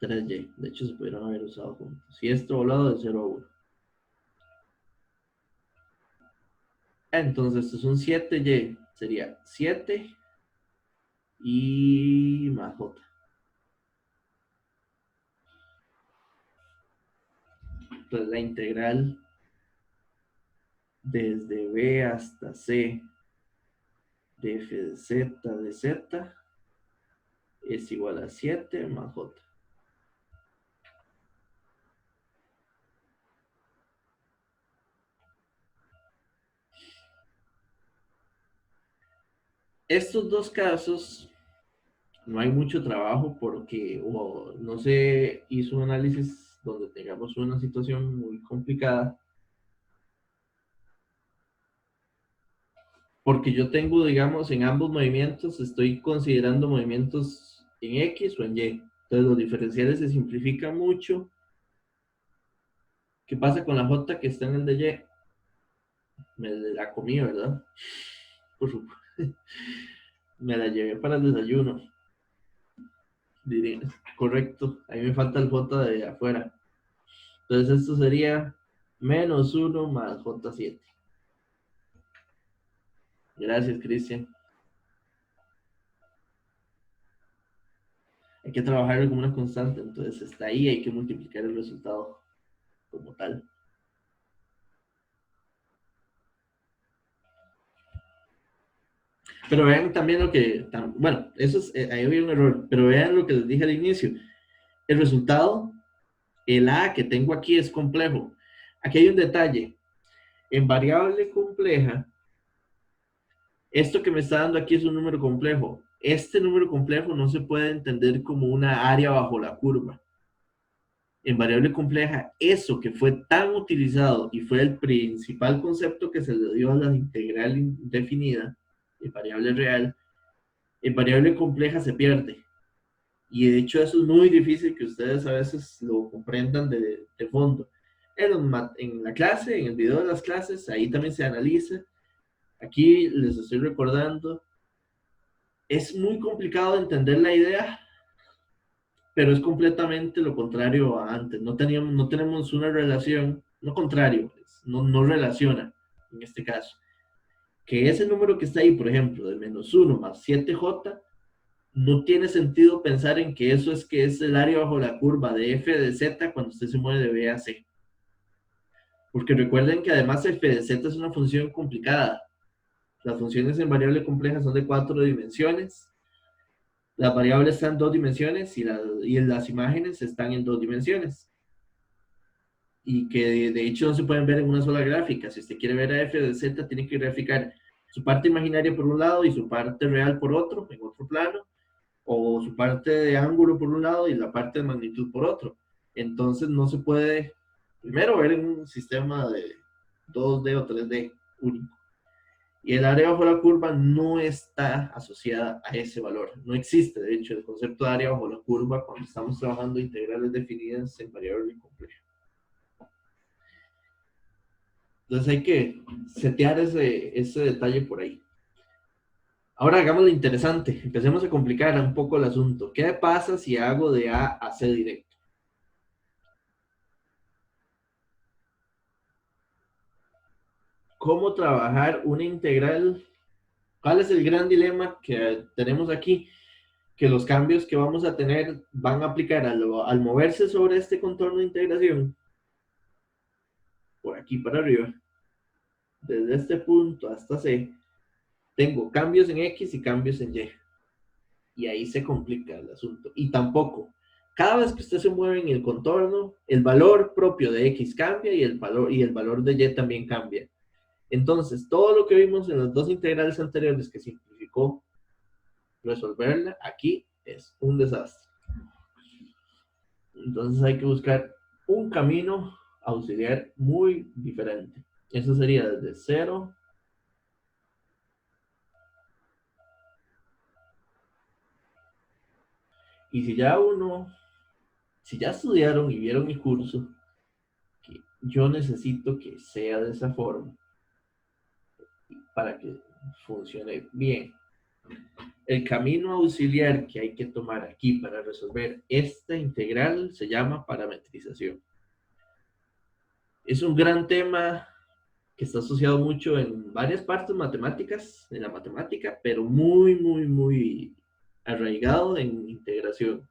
3y. De hecho, se pudieron haber usado juntos. Y esto volado de 0 a 1. Entonces, esto es un 7y. Sería 7 y más j. Entonces, la integral desde b hasta c de f de z de z es igual a 7 más j. Estos dos casos no hay mucho trabajo porque no se hizo un análisis donde tengamos una situación muy complicada. Porque yo tengo, digamos, en ambos movimientos, estoy considerando movimientos en X o en Y. Entonces los diferenciales se simplifican mucho. ¿Qué pasa con la J que está en el de Y? Me la comí, ¿verdad? Por supuesto. Me la llevé para el desayuno. Diría, correcto. Ahí me falta el J de afuera. Entonces esto sería menos 1 más J7. Gracias, Cristian. Hay que trabajar como una constante, entonces está ahí, hay que multiplicar el resultado como tal. Pero vean también lo que, bueno, eso es, ahí había un error, pero vean lo que les dije al inicio. El resultado, el A que tengo aquí es complejo. Aquí hay un detalle. En variable compleja, Esto que me está dando aquí es un número complejo. Este número complejo no se puede entender como una área bajo la curva. En variable compleja, eso que fue tan utilizado y fue el principal concepto que se le dio a la integral indefinida, en variable real, en variable compleja se pierde. Y de hecho eso es muy difícil que ustedes a veces lo comprendan de fondo. En la clase, en el video de las clases, ahí también se analiza. Aquí les estoy recordando. Es muy complicado de entender la idea, pero es completamente lo contrario a antes. No tenemos una relación, no contrario, no relaciona en este caso. Que ese número que está ahí, por ejemplo, de -1 más 7j, no tiene sentido pensar en que es el área bajo la curva de f de z cuando usted se mueve de b a c. Porque recuerden que además f de z es una función complicada. Las funciones en variable compleja son de 4 dimensiones. Las variables están en 2 dimensiones y las imágenes están en 2 dimensiones. Y que de hecho no se pueden ver en una sola gráfica. Si usted quiere ver a f de z, tiene que graficar su parte imaginaria por un lado y su parte real por otro, en otro plano, o su parte de ángulo por un lado y la parte de magnitud por otro. Entonces no se puede, primero, ver en un sistema de 2D o 3D único. Y el área bajo la curva no está asociada a ese valor. No existe, de hecho, el concepto de área bajo la curva cuando estamos trabajando integrales definidas en variable compleja. Entonces hay que setear ese detalle por ahí. Ahora hagámoslo interesante. Empecemos a complicar un poco el asunto. ¿Qué pasa si hago de A a C directo? ¿Cómo trabajar una integral? ¿Cuál es el gran dilema que tenemos aquí? Que los cambios que vamos a tener van a aplicar al moverse sobre este contorno de integración, por aquí para arriba, desde este punto hasta C, tengo cambios en X y cambios en Y. Y ahí se complica el asunto. Y tampoco, cada vez que usted se mueve en el contorno, el valor propio de X cambia y el valor de Y también cambia. Entonces, todo lo que vimos en las dos integrales anteriores que simplificó resolverla, aquí es un desastre. Entonces hay que buscar un camino auxiliar muy diferente. Eso sería desde 0 y si ya estudiaron y vieron mi curso, que yo necesito que sea de esa forma para que funcione bien. El camino auxiliar que hay que tomar aquí para resolver esta integral se llama parametrización. Es un gran tema que está asociado mucho en varias partes matemáticas, en la matemática, pero muy arraigado en integración.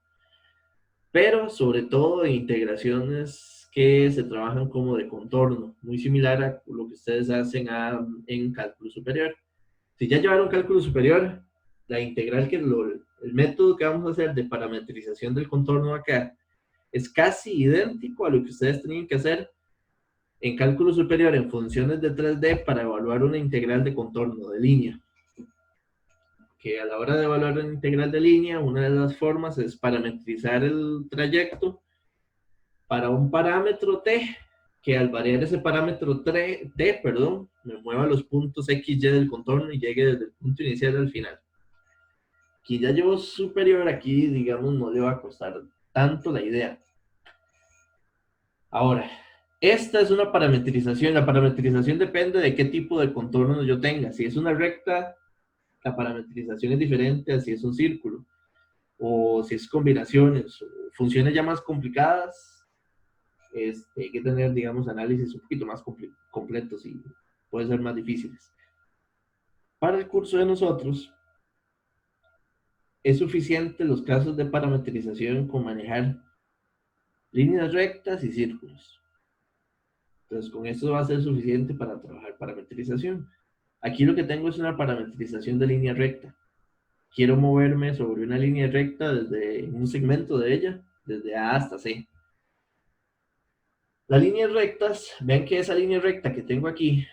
Pero sobre todo en integraciones que se trabajan como de contorno, muy similar a lo que ustedes hacen en cálculo superior. Si ya llevaron cálculo superior, la integral el método que vamos a hacer de parametrización del contorno acá es casi idéntico a lo que ustedes tenían que hacer en cálculo superior en funciones de 3D para evaluar una integral de contorno de línea. Que a la hora de evaluar una integral de línea, una de las formas es parametrizar el trayecto para un parámetro t, que al variar ese parámetro t, me mueva los puntos x, y del contorno y llegue desde el punto inicial al final. Quien ya llevó superior aquí, digamos, no le va a costar tanto la idea. Ahora, esta es una parametrización. La parametrización depende de qué tipo de contorno yo tenga. Si es una recta, la parametrización es diferente a si es un círculo. O si es combinaciones, o funciones ya más complicadas, hay que tener, digamos, análisis un poquito más completos y pueden ser más difíciles. Para el curso de nosotros, es suficiente los casos de parametrización con manejar líneas rectas y círculos. Entonces, con esto va a ser suficiente para trabajar parametrización. Aquí lo que tengo es una parametrización de línea recta. Quiero moverme sobre una línea recta desde un segmento de ella, desde A hasta C. Las líneas rectas, vean que esa línea recta que tengo aquí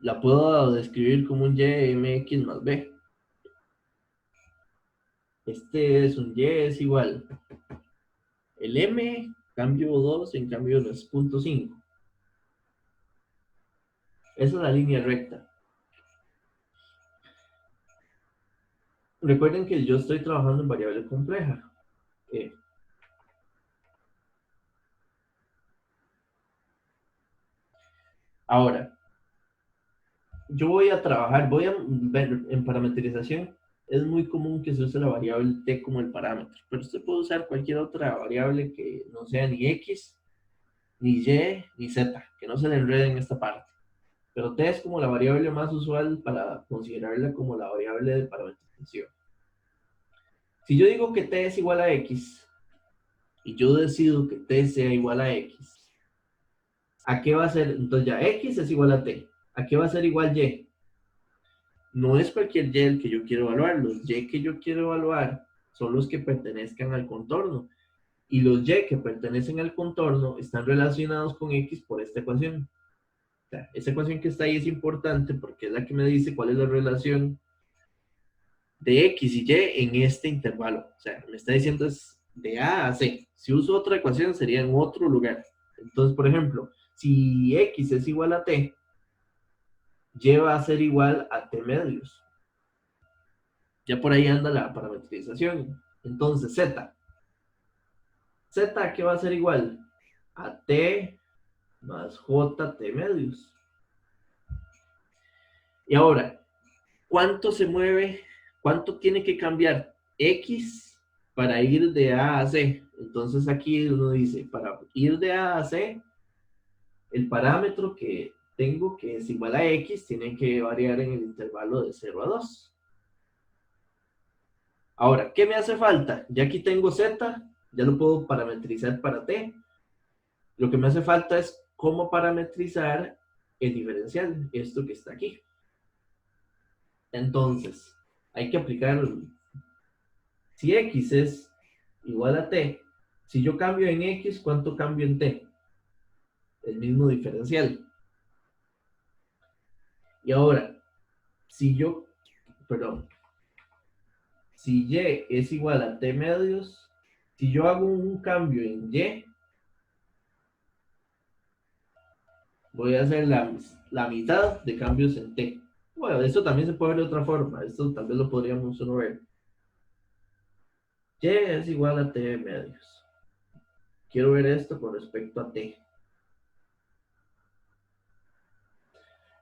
la puedo describir como un y mx más b. Este es un y es igual. El m, cambio 2 en cambio 2.5. Esa es la línea recta. Recuerden que yo estoy trabajando en variable compleja. Ahora, yo voy a trabajar, voy a ver en parametrización. Es muy común que se use la variable t como el parámetro, pero usted puede usar cualquier otra variable que no sea ni x, ni y, ni z, que no se le enrede en esta parte. Pero t es como la variable más usual para considerarla como la variable de parametrización. Si yo digo que t es igual a x, y yo decido que t sea igual a x, ¿a qué va a ser? Entonces ya x es igual a t. ¿A qué va a ser igual y? No es cualquier y el que yo quiero evaluar. Los y que yo quiero evaluar son los que pertenezcan al contorno. Y los y que pertenecen al contorno están relacionados con x por esta ecuación. O sea, esa ecuación que está ahí es importante porque es la que me dice cuál es la relación de x y y en este intervalo. O sea, me está diciendo es de A a C. Si uso otra ecuación sería en otro lugar. Entonces, por ejemplo, si x es igual a t, y va a ser igual a t medios. Ya por ahí anda la parametrización. Entonces, z. Z, ¿qué va a ser igual? A t más jt medios. Y ahora, ¿cuánto se mueve? ¿Cuánto tiene que cambiar x para ir de A a C? Entonces aquí uno dice, para ir de A a C, el parámetro que tengo, que es igual a x, tiene que variar en el intervalo de 0 a 2. Ahora, ¿qué me hace falta? Ya aquí tengo z, ya lo puedo parametrizar para t. Lo que me hace falta es cómo parametrizar el diferencial, esto que está aquí. Entonces, hay que aplicar, si x es igual a t, si yo cambio en x, ¿cuánto cambio en t? El mismo diferencial. Y ahora, si yo, perdón, si y es igual a t medios, si yo hago un cambio en y, voy a hacer la mitad de cambios en t. Bueno, esto también se puede ver de otra forma, esto tal vez lo podríamos uno ver. Y es igual a t medios. Quiero ver esto con respecto a t.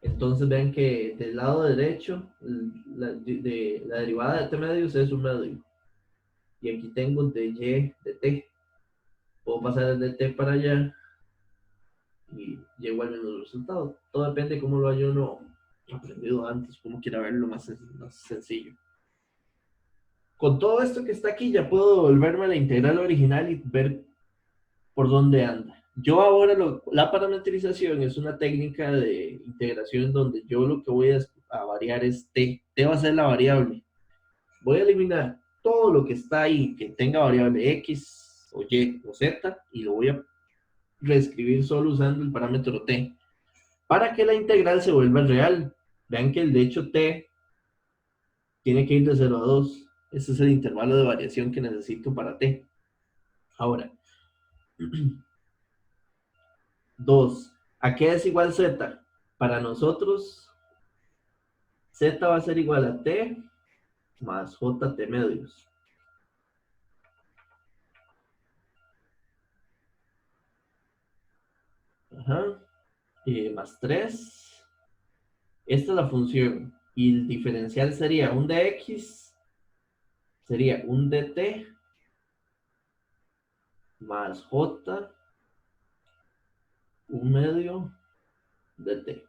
Entonces ven que del lado derecho, la derivada de t medios es un medio. Y aquí tengo de y de t. Puedo pasar de t para allá y llego al mismo resultado. Todo depende de cómo lo haya uno aprendido antes, cómo quiera verlo más sencillo. Con todo esto que está aquí ya puedo volverme a la integral original y ver por dónde anda. Yo ahora, la parametrización es una técnica de integración donde yo lo que voy a variar es t. T va a ser la variable. Voy a eliminar todo lo que está ahí que tenga variable x o y o z y lo voy a reescribir solo usando el parámetro t para que la integral se vuelva real. Vean que el de hecho t tiene que ir de 0 a 2. Ese es el intervalo de variación que necesito para t. Ahora, 2. ¿A qué es igual z? Para nosotros, z va a ser igual a t más jt medios. Ajá. Más 3. Esta es la función. Y el diferencial sería un dx, sería un dt más j, un medio dt.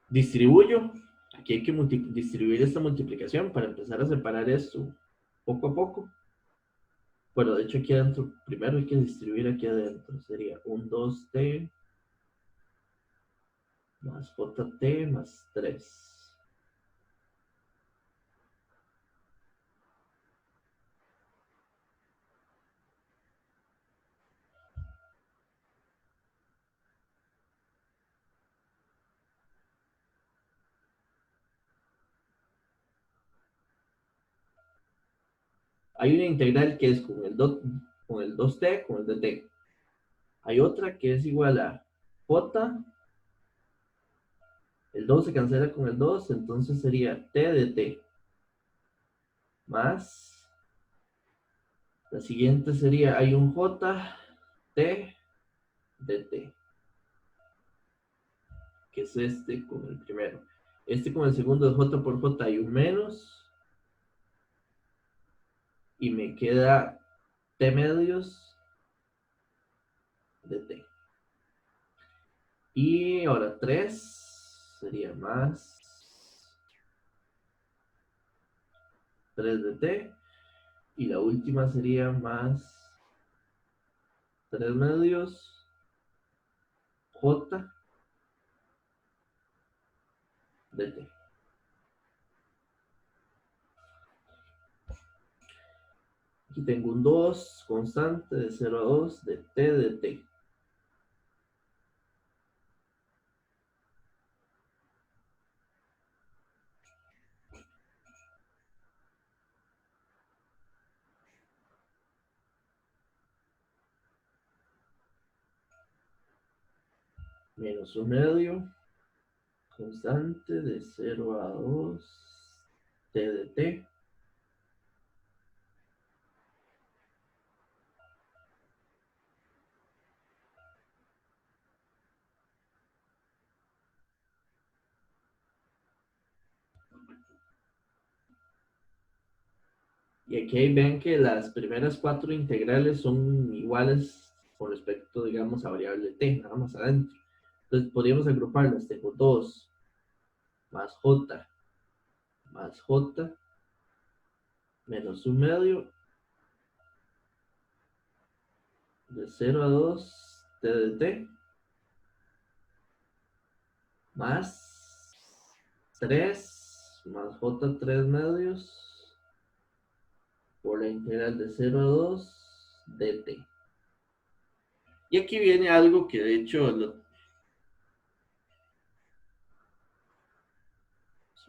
Distribuyo. Aquí hay que distribuir esta multiplicación para empezar a separar esto poco a poco. Bueno, de hecho aquí adentro, primero hay que distribuir aquí adentro. Sería un 2t más jt más 3. Hay una integral que es con el 2t, con el dt. Hay otra que es igual a j, el 2 se cancela con el 2, entonces sería t de t, más, la siguiente sería, hay un j, t de t, que es este con el primero. Este con el segundo es j por j, hay un menos, y me queda t medios de t. Y ahora 3 sería más 3 de t. Y la última sería más 3 medios j de t. Aquí tengo un 2 constante de 0 a 2 de t de t. Menos un medio constante de 0 a 2 t de t. Y aquí ven que las primeras 4 integrales son iguales con respecto, digamos, a variable t, nada más adentro. Entonces podríamos agruparlas. Tengo 2 más j menos un medio de 0 a 2 t de t más 3 más j 3 medios por la integral de 0 a 2 dt. Y aquí viene algo que de hecho, a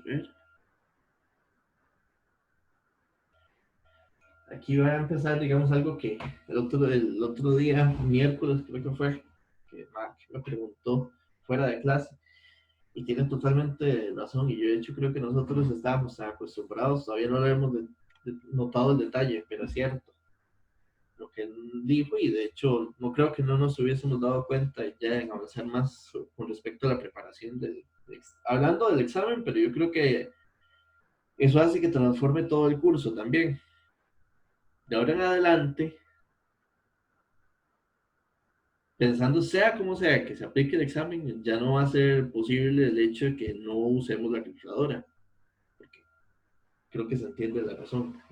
ver, aquí va a empezar, digamos, algo que el otro día, miércoles creo que fue, que Mac me preguntó fuera de clase, y tiene totalmente razón, y yo de hecho creo que nosotros estábamos acostumbrados, todavía no lo hemos notado el detalle, pero es cierto lo que él dijo, y de hecho no creo que no nos hubiésemos dado cuenta ya en avanzar más con respecto a la preparación hablando del examen, pero yo creo que eso hace que transforme todo el curso también. De ahora en adelante, pensando sea como sea que se aplique el examen, ya no va a ser posible el hecho de que no usemos la calculadora, porque creo que se entiende la razón.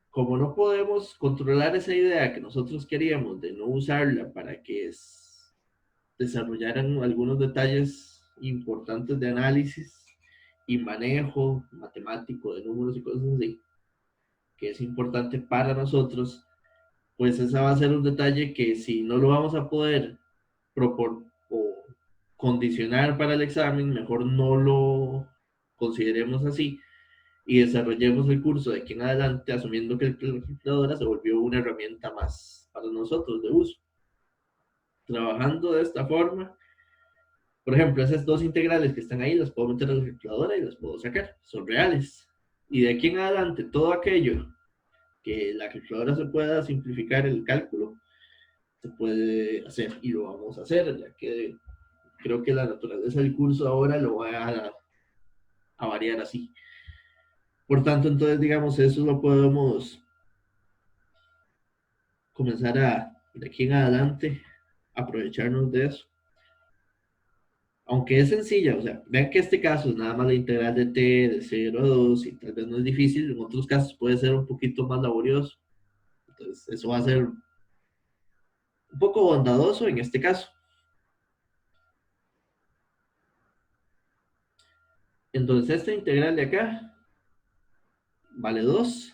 Como no podemos controlar esa idea que nosotros queríamos de no usarla para que desarrollaran algunos detalles importantes de análisis y manejo matemático de números y cosas así, que es importante para nosotros, pues esa va a ser un detalle que si no lo vamos a poder o condicionar para el examen, mejor no lo consideremos así y desarrollemos el curso de aquí en adelante asumiendo que la calculadora se volvió una herramienta más para nosotros de uso. Trabajando de esta forma, por ejemplo, esas dos integrales que están ahí las puedo meter a la calculadora y las puedo sacar, son reales. Y de aquí en adelante, todo aquello que la calculadora se pueda simplificar el cálculo, se puede hacer y lo vamos a hacer, ya que creo que la naturaleza del curso ahora lo va a variar así. Por tanto, entonces, digamos, eso lo podemos comenzar de aquí en adelante, aprovecharnos de eso. Aunque es sencilla, o sea, vean que este caso es nada más la integral de t de 0 a 2 y tal vez no es difícil, en otros casos puede ser un poquito más laborioso. Entonces, eso va a ser un poco bondadoso en este caso. Entonces, esta integral de acá vale 2.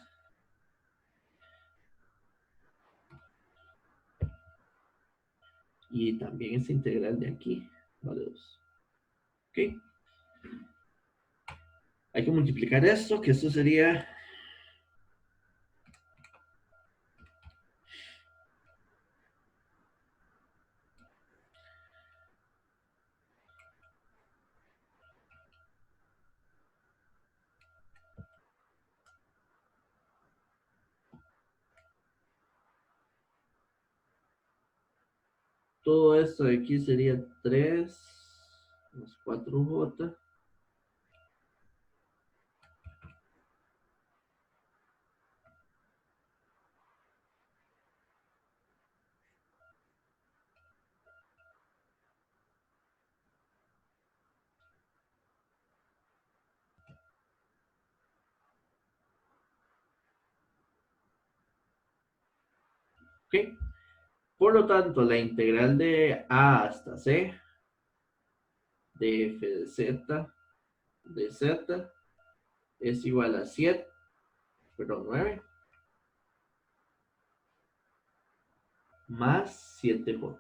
Y también esta integral de aquí vale 2. ¿Ok? Hay que multiplicar esto, que esto sería Todo esto de aquí sería 3 más 4J. ¿Ok? Por lo tanto, la integral de A hasta C de f de z de z es igual a 7, perdón, 9 más 7J.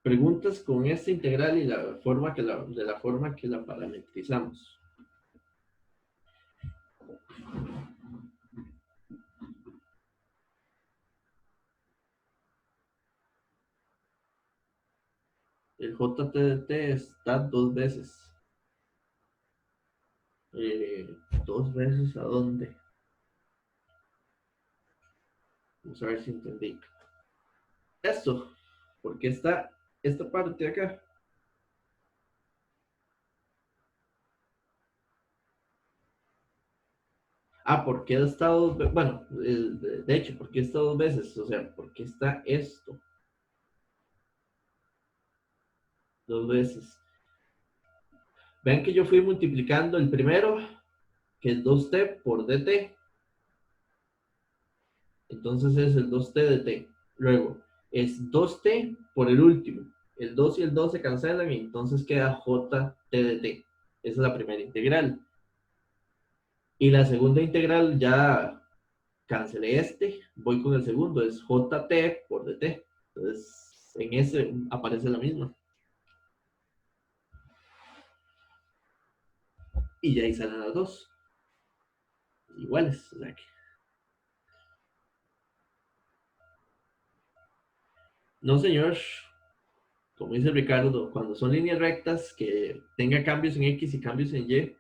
Preguntas con esta integral y la forma de la forma que la parametrizamos. El jt de t está dos veces. ¿Dos veces a dónde? Vamos a ver si entendí. Esto, porque está esta parte de acá. Ah, ¿por qué está dos veces? Bueno, de hecho, ¿por qué está dos veces? O sea, ¿por qué está esto dos veces? Vean que yo fui multiplicando el primero, que es 2t por dt. Entonces es el 2t de t. Luego es 2t por el último. El 2 y el 2 se cancelan y entonces queda jt de t. Esa es la primera integral. Y la segunda integral ya cancelé este, voy con el segundo, es jt por dt. Entonces en ese aparece la misma. Y ya ahí salen las dos. Iguales. O sea que... No, señor. Como dice Ricardo, cuando son líneas rectas que tenga cambios en X y cambios en Y,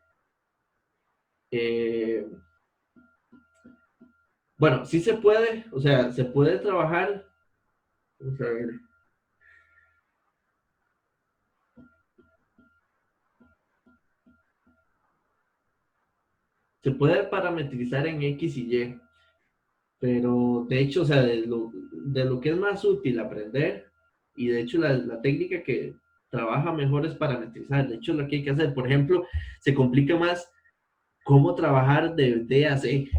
eh, bueno, sí se puede, o sea, se puede trabajar. Vamos a ver. Se puede parametrizar en X y Y, pero de hecho, o sea, de lo que es más útil aprender, y de hecho la técnica que trabaja mejor es parametrizar. De hecho, lo que hay que hacer, por ejemplo, se complica más cómo trabajar de D a C.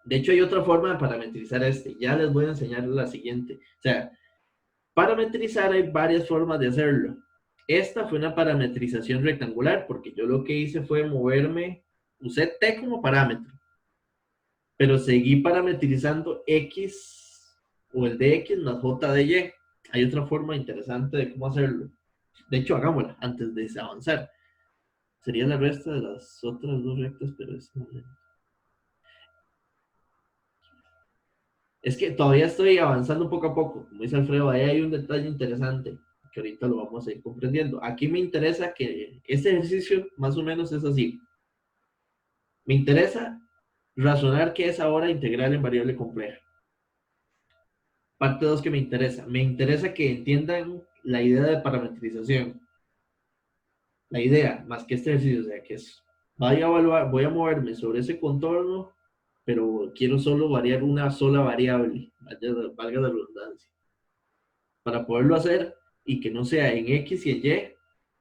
De hecho, hay otra forma de parametrizar este. Ya les voy a enseñar la siguiente. O sea, parametrizar hay varias formas de hacerlo. Esta fue una parametrización rectangular porque yo lo que hice fue moverme, usé t como parámetro, pero seguí parametrizando x o el de x más j de y. Hay otra forma interesante de cómo hacerlo. De hecho, hagámosla antes de avanzar. Sería la resta de las otras dos rectas, pero es que todavía estoy avanzando poco a poco. Como dice Alfredo, ahí hay un detalle interesante que ahorita lo vamos a ir comprendiendo. Aquí me interesa que este ejercicio más o menos es así. Me interesa razonar qué es ahora integral en variable compleja. Parte 2 que me interesa. Me interesa que entiendan la idea de parametrización. La idea, más que este ejercicio, o sea, que es, voy a evaluar, voy a moverme sobre ese contorno, pero quiero solo variar una sola variable, valga la redundancia. Para poderlo hacer y que no sea en X y en Y,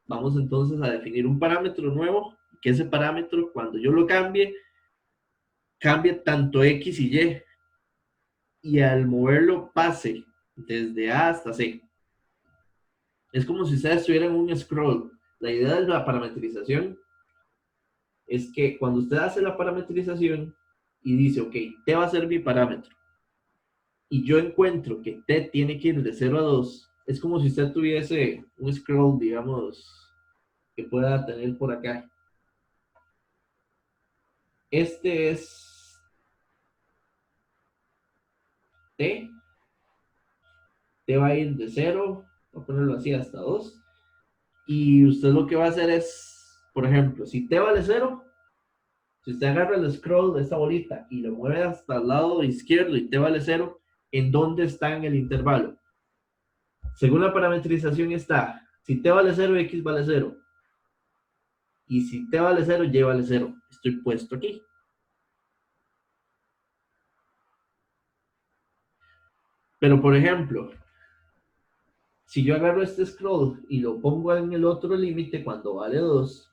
vamos entonces a definir un parámetro nuevo, que ese parámetro, cuando yo lo cambie tanto X y al moverlo pase desde A hasta C. Es como si ustedes tuvieran un scroll. La idea de la parametrización es que cuando usted hace la parametrización y dice, ok, T va a ser mi parámetro, y yo encuentro que T tiene que ir de 0 a 2, es como si usted tuviese un scroll, digamos, que pueda tener por acá. Este es T. T va a ir de 0, voy a ponerlo así, hasta 2. Y usted lo que va a hacer es, por ejemplo, si T vale 0, Si usted agarra el scroll de esta bolita y lo mueve hasta el lado izquierdo y t vale 0, ¿en dónde está en el intervalo? Según la parametrización está, si t vale 0, x vale 0. Y si t vale 0, y vale 0. Estoy puesto aquí. Pero, por ejemplo, si yo agarro este scroll y lo pongo en el otro límite cuando vale 2,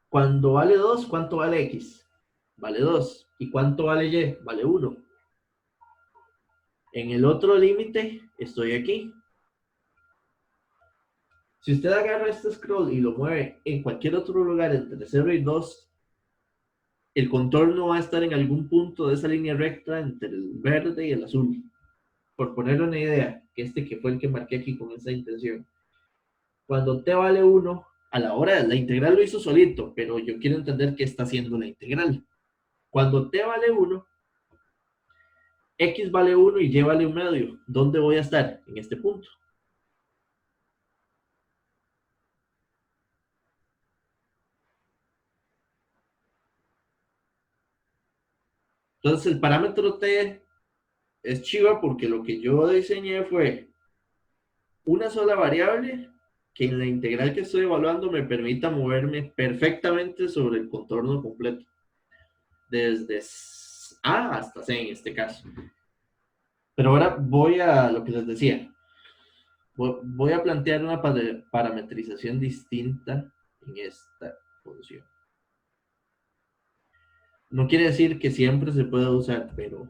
cuando vale 2, ¿cuánto vale x? Vale 2. ¿Y cuánto vale y? Vale 1. En el otro límite estoy aquí. Si usted agarra este scroll y lo mueve en cualquier otro lugar entre 0 y 2, el contorno va a estar en algún punto de esa línea recta entre el verde y el azul. Por ponerle una idea, que fue el que marqué aquí con esa intención. Cuando t vale 1, a la hora de la integral lo hizo solito, pero yo quiero entender qué está haciendo la integral. Cuando t vale 1, x vale 1 y y vale 1/2. ¿Dónde voy a estar? En este punto. Entonces el parámetro t es chiva porque lo que yo diseñé fue una sola variable que en la integral que estoy evaluando me permita moverme perfectamente sobre el contorno completo. Desde A hasta C en este caso. Pero ahora voy a lo que les decía. Voy a plantear una parametrización distinta en esta función. No quiere decir que siempre se pueda usar, pero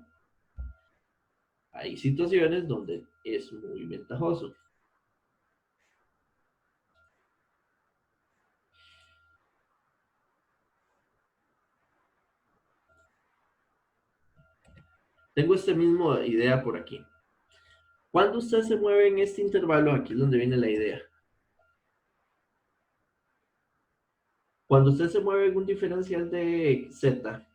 hay situaciones donde es muy ventajoso. Tengo esta misma idea por aquí. Cuando usted se mueve en este intervalo, aquí es donde viene la idea. Cuando usted se mueve en un diferencial de z,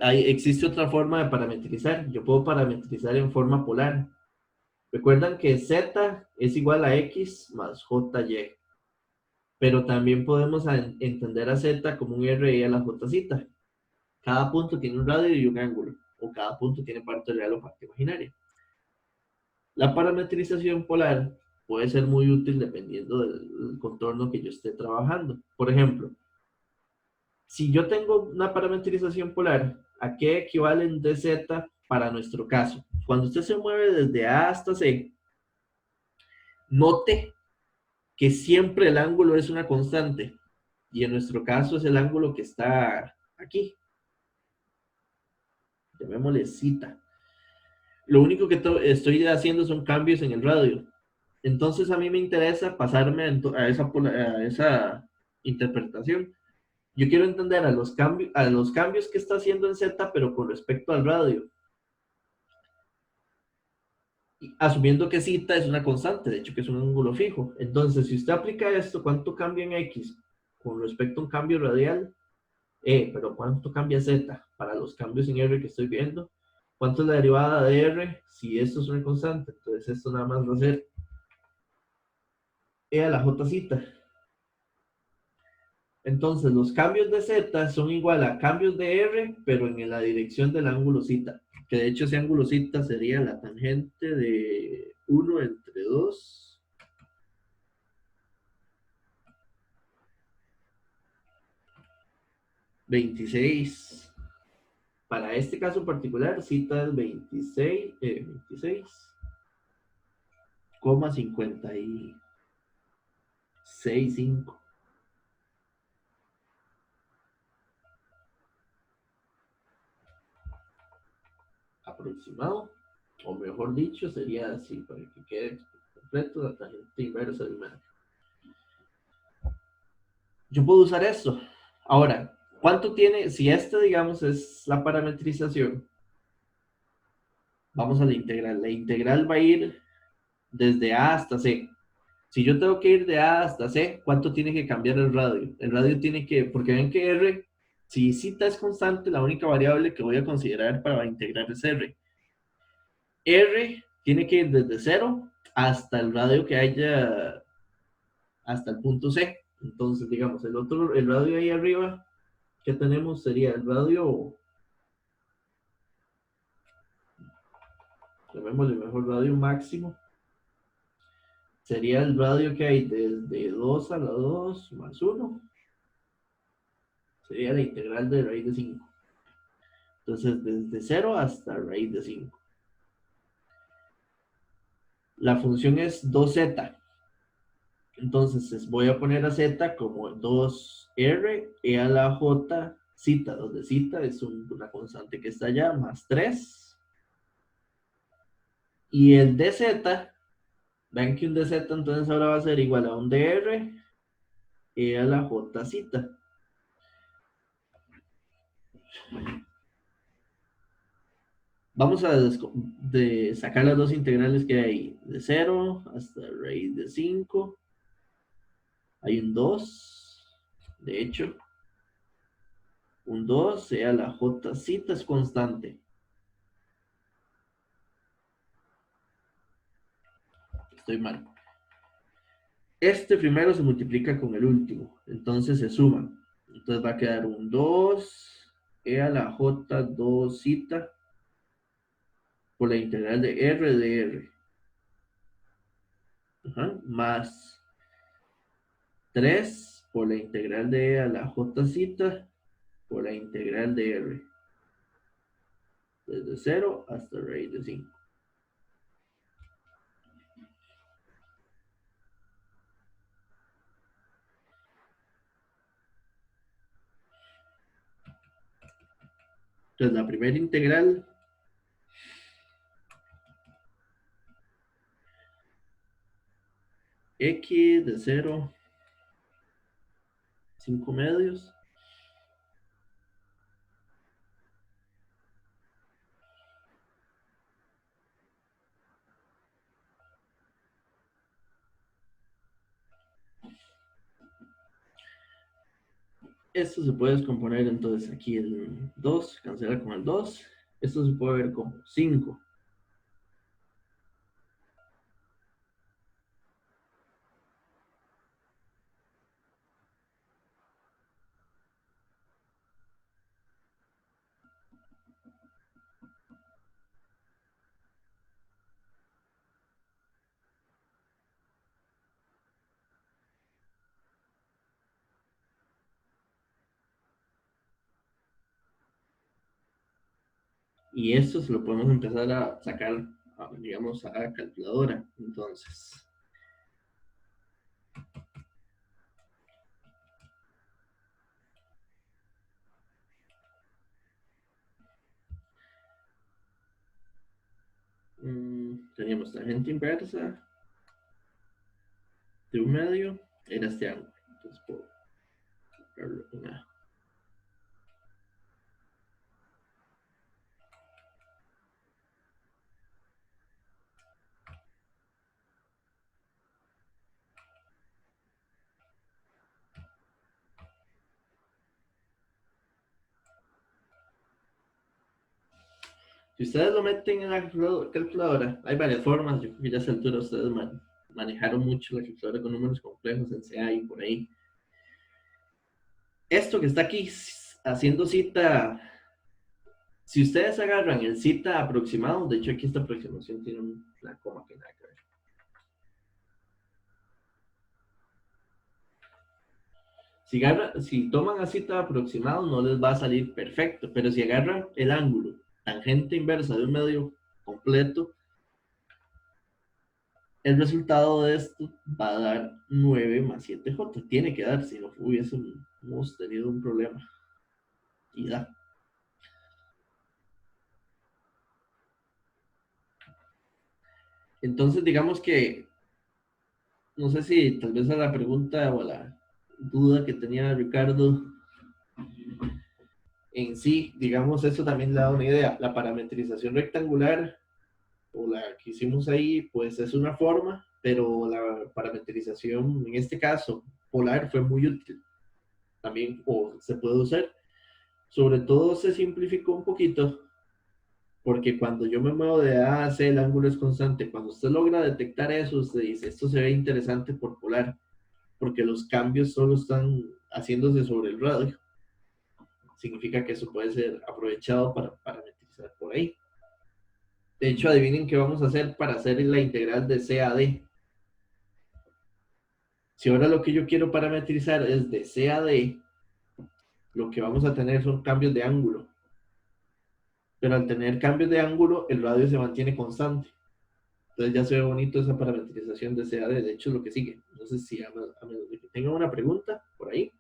existe otra forma de parametrizar. Yo puedo parametrizar en forma polar. Recuerdan que z es igual a x más jy. Pero también podemos entender a z como un r a la jz. Cada punto tiene un radio y un ángulo. O cada punto tiene parte real o parte imaginaria. La parametrización polar puede ser muy útil dependiendo del contorno que yo esté trabajando. Por ejemplo, si yo tengo una parametrización polar, ¿a qué equivalen dz para nuestro caso? Cuando usted se mueve desde A hasta C, note que siempre el ángulo es una constante. Y en nuestro caso es el ángulo que está aquí. Llamémosle zeta. Lo único que estoy haciendo son cambios en el radio. Entonces a mí me interesa pasarme a esa interpretación. Yo quiero entender a los cambios que está haciendo en Z, pero con respecto al radio. Asumiendo que zeta es una constante, de hecho que es un ángulo fijo. Entonces, si usted aplica esto, ¿cuánto cambia en X con respecto a un cambio radial? Pero ¿cuánto cambia Z para los cambios en R que estoy viendo? ¿Cuánto es la derivada de R si esto es una constante? Entonces esto nada más va a ser E a la jz. Entonces los cambios de Z son igual a cambios de R, pero en la dirección del ángulo zeta. Que de hecho ese ángulo zeta sería la tangente de 1 entre 2. $26. Para este caso particular, zeta es 26,565. Aproximado, o mejor dicho, sería así, para que quede completo la tangente inversa del imagen. Yo puedo usar esto. Ahora, ¿cuánto tiene? Si esta, digamos, es la parametrización, vamos a la integral. La integral va a ir desde A hasta C. Si yo tengo que ir de A hasta C, ¿cuánto tiene que cambiar el radio? El radio tiene que, porque ven que R, si zeta es constante, la única variable que voy a considerar para integrar es R. R tiene que ir desde 0 hasta el radio que haya, hasta el punto C. Entonces, digamos, el radio ahí arriba que tenemos sería el radio, llamémosle mejor radio máximo, sería el radio que hay desde 2 a la 2 más 1, sería la integral de raíz de 5. Entonces, desde 0 hasta raíz de 5. La función es 2z. Entonces, voy a poner a z como 2r e a la j zeta, donde zeta es una constante que está allá, más 3. Y el dz, ven que un dz entonces ahora va a ser igual a un dr e a la j zeta. Vamos a sacar las dos integrales que hay, de 0 hasta raíz de 5. Hay un 2, de hecho. Un 2, sea la j zeta es constante. Estoy mal. Este primero se multiplica con el último, entonces se suman. Entonces va a quedar un 2 e a la j 2 zeta por la integral de r de r. Más 3 por la integral de e a la j zeta por la integral de r. Desde 0 hasta raíz de 5. Entonces la primera integral x de 0, 5 medios. Esto se puede descomponer entonces aquí el 2, cancela con el 2. Esto se puede ver como 5. Y esto se lo podemos empezar a sacar, digamos, a la calculadora. Entonces, teníamos tangente inversa de un medio, era este ángulo. Entonces, puedo sacarlo una. Si ustedes lo meten en la calculadora, hay varias formas. Yo creo que ya a esa altura ustedes manejaron mucho la calculadora con números complejos en CA y por ahí. Esto que está aquí haciendo cita, si ustedes agarran el cita aproximado, de hecho aquí esta aproximación tiene una coma que nada que ver. Si toman a cita aproximado no les va a salir perfecto, pero si agarran el ángulo tangente inversa de un medio completo, el resultado de esto va a dar 9 más 7j. Tiene que dar, si no hubiésemos tenido un problema. Y da. Entonces, digamos que, no sé si tal vez a la pregunta o a la duda que tenía Ricardo en sí, digamos, eso también le da una idea. La parametrización rectangular o la que hicimos ahí, pues es una forma, pero la parametrización, en este caso, polar, fue muy útil. También, o se puede usar. Sobre todo se simplificó un poquito, porque cuando yo me muevo de A a C, el ángulo es constante. Cuando usted logra detectar eso, usted dice, esto se ve interesante por polar. porque los cambios solo están haciéndose sobre el radio. Significa que eso puede ser aprovechado para parametrizar por ahí. De hecho, adivinen qué vamos a hacer para hacer la integral de C a D. Si ahora lo que yo quiero parametrizar es de C a D, lo que vamos a tener son cambios de ángulo. Pero al tener cambios de ángulo, el radio se mantiene constante. Entonces ya se ve bonito esa parametrización de C a D. De hecho, es lo que sigue. No sé si a menos de que tengan una pregunta por ahí.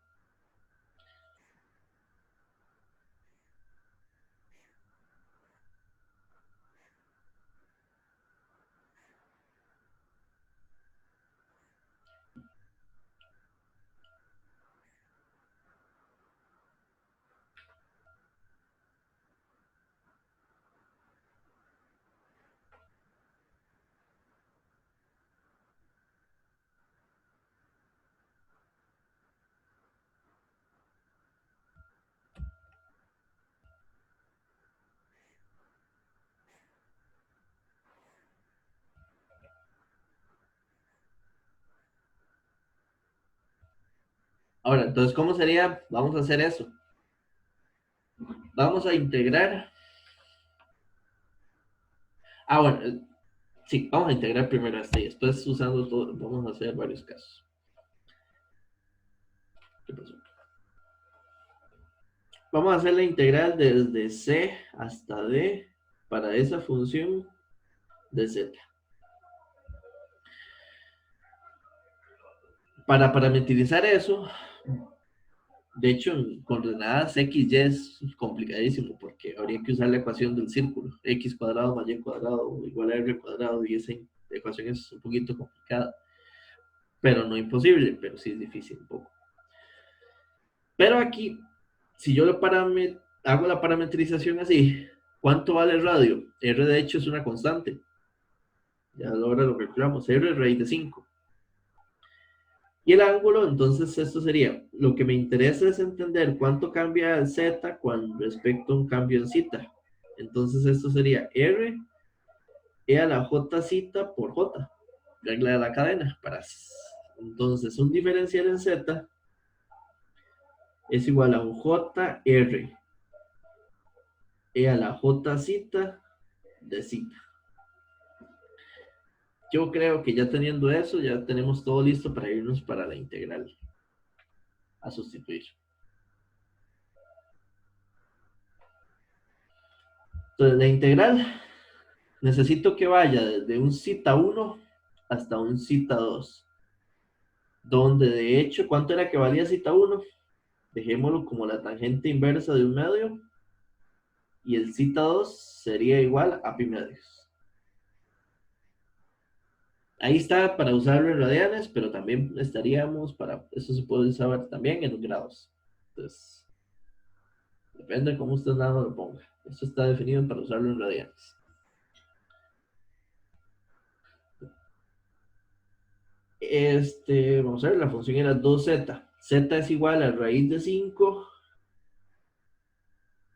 Ahora, entonces, ¿cómo sería? Vamos a hacer eso. Vamos a integrar. Bueno, sí, vamos a integrar primero este y después usando todo, vamos a hacer varios casos. ¿Qué pasó? Vamos a hacer la integral desde C hasta D para esa función de Z. Para parametrizar eso, de hecho, en coordenadas X, Y es complicadísimo porque habría que usar la ecuación del círculo, X cuadrado más Y cuadrado igual a R cuadrado, y esa ecuación es un poquito complicada, pero no imposible, pero sí es difícil un poco. Pero aquí, si yo hago la parametrización así, ¿cuánto vale el radio? R de hecho es una constante. Ya ahora lo calculamos, R raíz de 5. Y el ángulo, entonces esto sería, lo que me interesa es entender cuánto cambia Z con respecto a un cambio en zeta. Entonces esto sería R e a la J zeta por J, regla de la cadena. Entonces un diferencial en Z es igual a un JR e a la J zeta de zeta. Yo creo que ya teniendo eso, ya tenemos todo listo para irnos para la integral a sustituir. Entonces, la integral necesito que vaya desde un zeta 1 hasta un zeta 2. Donde de hecho, ¿cuánto era que valía zeta 1? Dejémoslo como la tangente inversa de un medio. Y el zeta 2 sería igual a pi medios. Ahí está para usarlo en radianes, pero también estaríamos para, eso se puede usar también en grados. Entonces, depende de cómo usted lo ponga. Esto está definido para usarlo en radianes. Vamos a ver, la función era 2z. Z es igual a raíz de 5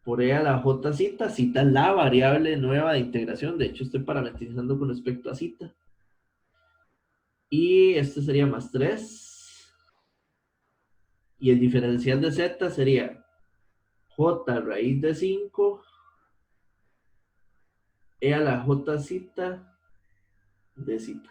por e a la j zeta. Zeta es la variable nueva de integración. De hecho, estoy parametrizando con respecto a zeta. Y este sería más 3. Y el diferencial de z sería j raíz de 5 e a la j zeta de zeta.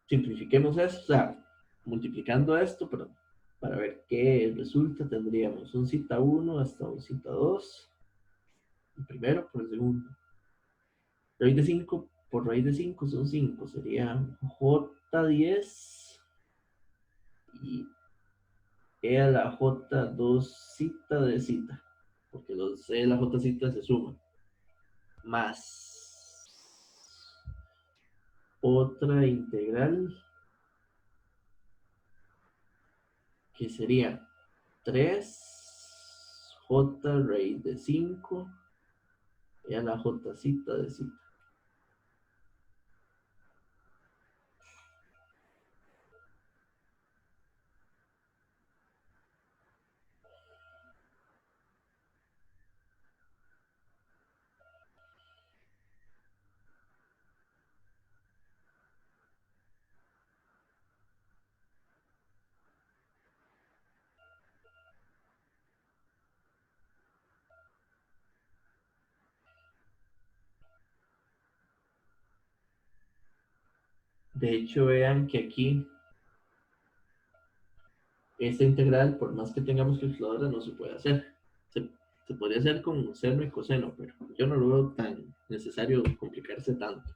Simplifiquemos esto, o sea, multiplicando esto, pero para ver qué resulta, tendríamos un zeta 1 hasta un zeta 2. El primero por el segundo. Raíz de 5 por raíz de 5 son 5. Sería J10 y E a la J2 cita de cita. Porque los E a la J cita se suman. Más otra integral que sería 3J raíz de 5 E a la J cita de cita. De hecho, vean que aquí esta integral, por más que tengamos calculadora, no se puede hacer. Se, se podría hacer con seno y coseno, pero yo no lo veo tan necesario complicarse tanto.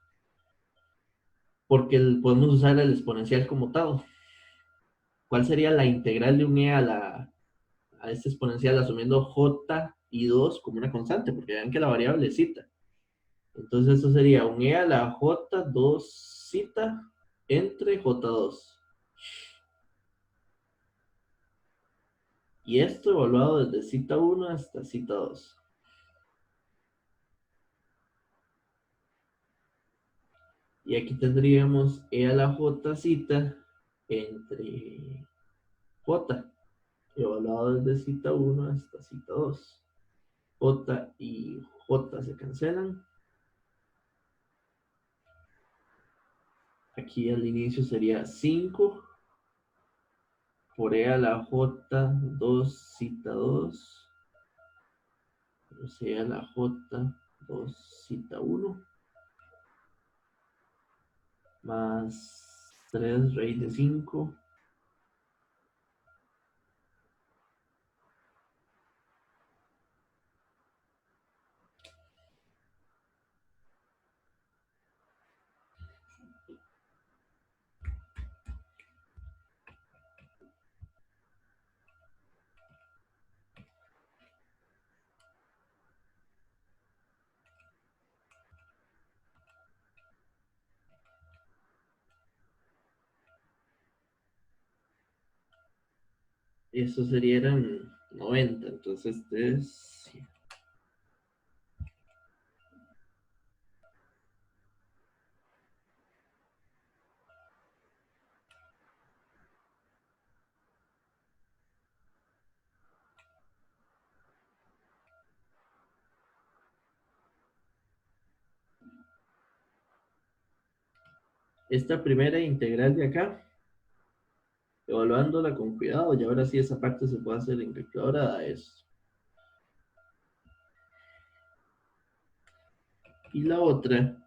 Porque podemos usar el exponencial como tal. ¿Cuál sería la integral de un e a este exponencial asumiendo j y 2 como una constante? Porque vean que la variable es zeta. Entonces eso sería un e a la j 2 zeta entre j2. Y esto evaluado desde cita 1 hasta cita 2. Y aquí tendríamos e a la j cita entre j, evaluado desde cita 1 hasta cita 2. J y J se cancelan. Aquí al inicio sería 5 por e a la j 2 cita 2. O sea, la j 2 cita 1 más 3 raíz de 5. Eso serían 90. Entonces, este es. Esta primera integral de acá, evaluándola con cuidado, y ahora sí esa parte se puede hacer en calculadora, da eso. Y la otra,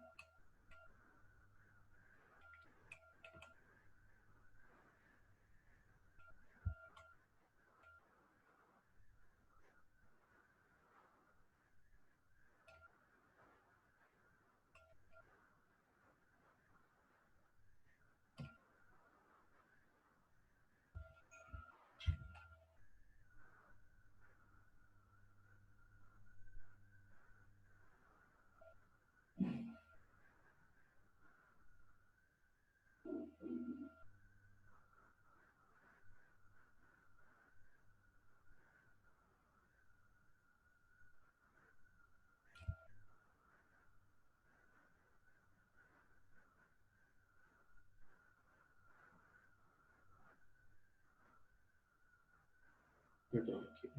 perdón, aquí.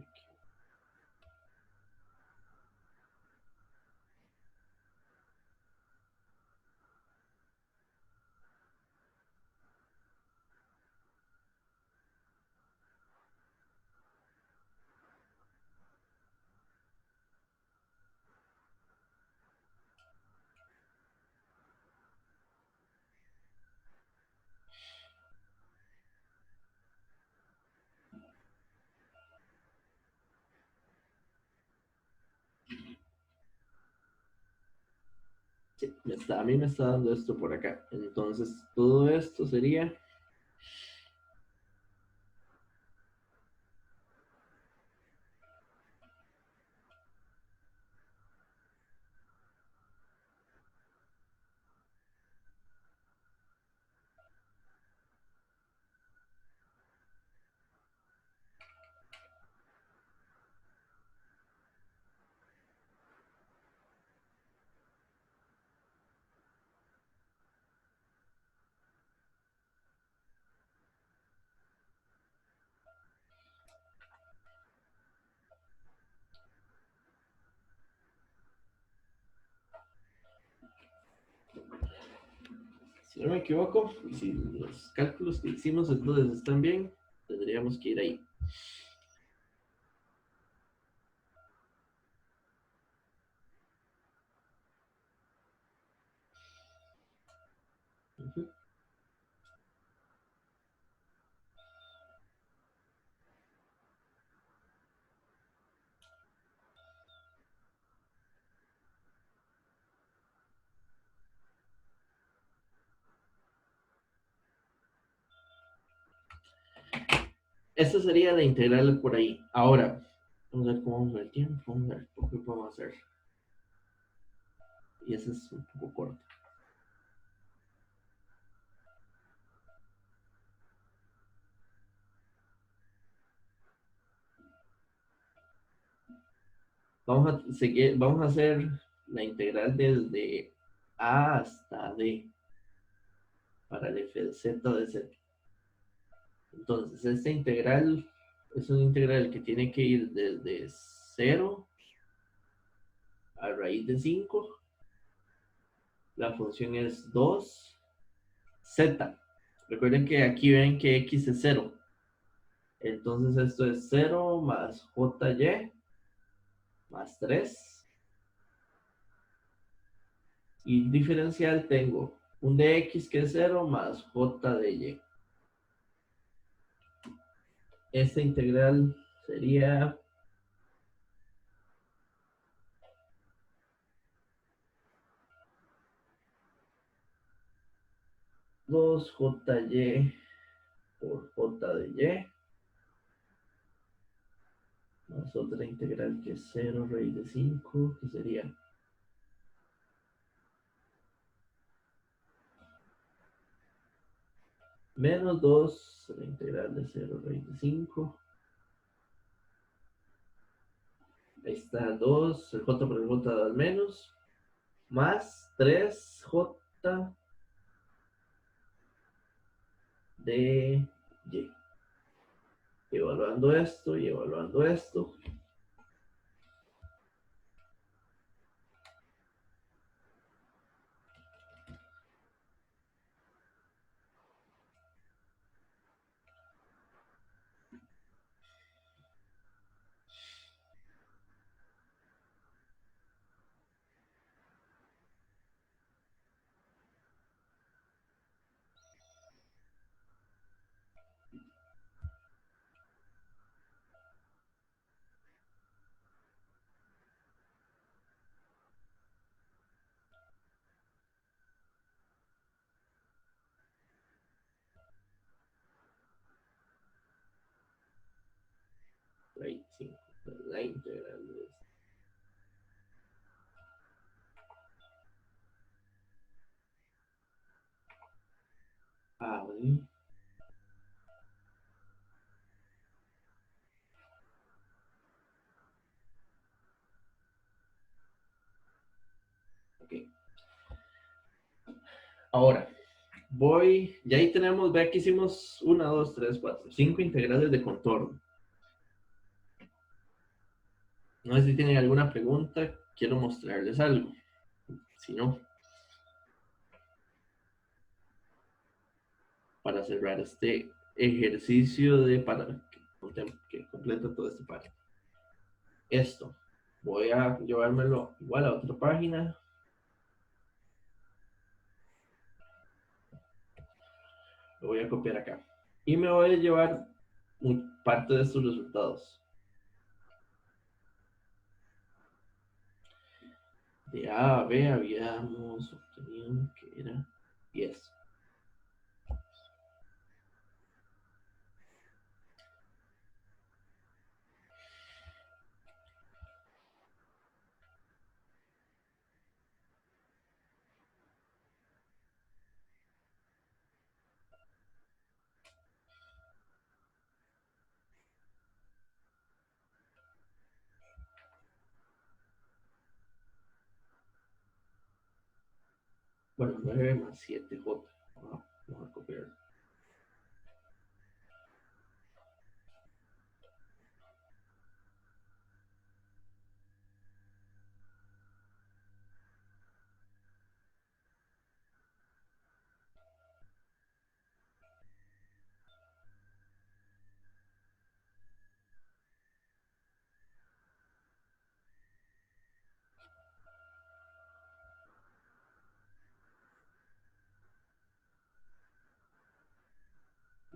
Sí, a mí me está dando esto por acá. Entonces, todo esto sería. Si no me equivoco, y si los cálculos que hicimos entonces están bien, tendríamos que ir ahí. esta sería la integral por ahí. Ahora, vamos a ver cómo vamos a ver el tiempo. Vamos a ver qué podemos hacer. Y ese es un poco corto. Vamos a hacer la integral desde A hasta D para el f de z de z. Entonces, esta integral es una integral que tiene que ir desde 0 a raíz de 5. La función es 2z. Recuerden que aquí ven que x es 0. Entonces esto es 0 más jy más 3. Y diferencial tengo un de x que es 0 más j de y. Esta integral sería 2jy por j de y más otra integral que es 0 raíz de 5, que sería menos 2 la integral de 0 raíz de 5. Ahí está 2, el j por el j da menos, más 3j de y. Evaluando esto y evaluando esto. Raíz de 5. La integral de esto. ¿Vale? Ok. Ahora, ya ahí tenemos, vea que hicimos 1, 2, 3, 4, 5 integrales de contorno. No sé si tienen alguna pregunta, quiero mostrarles algo. Si no, para cerrar este ejercicio que completa todo este par. Esto, voy a llevármelo igual a otra página. Lo voy a copiar acá. Y me voy a llevar parte de estos resultados. De A a B habíamos obtenido que era 10. Bueno, 9 más 7J. Vamos a copiar.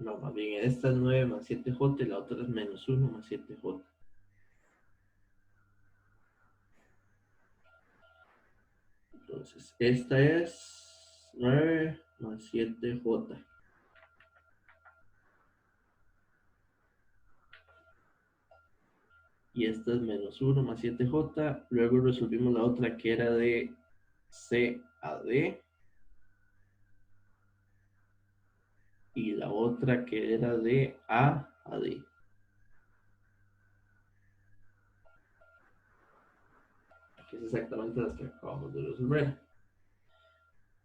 No, más bien esta es 9 más 7J y la otra es menos 1 más 7J. Entonces, esta es 9 más 7J. y esta es menos 1 más 7J. Luego resolvimos la otra que era de C a D. Y la otra que era de A a D. Que es exactamente las que acabamos de resolver.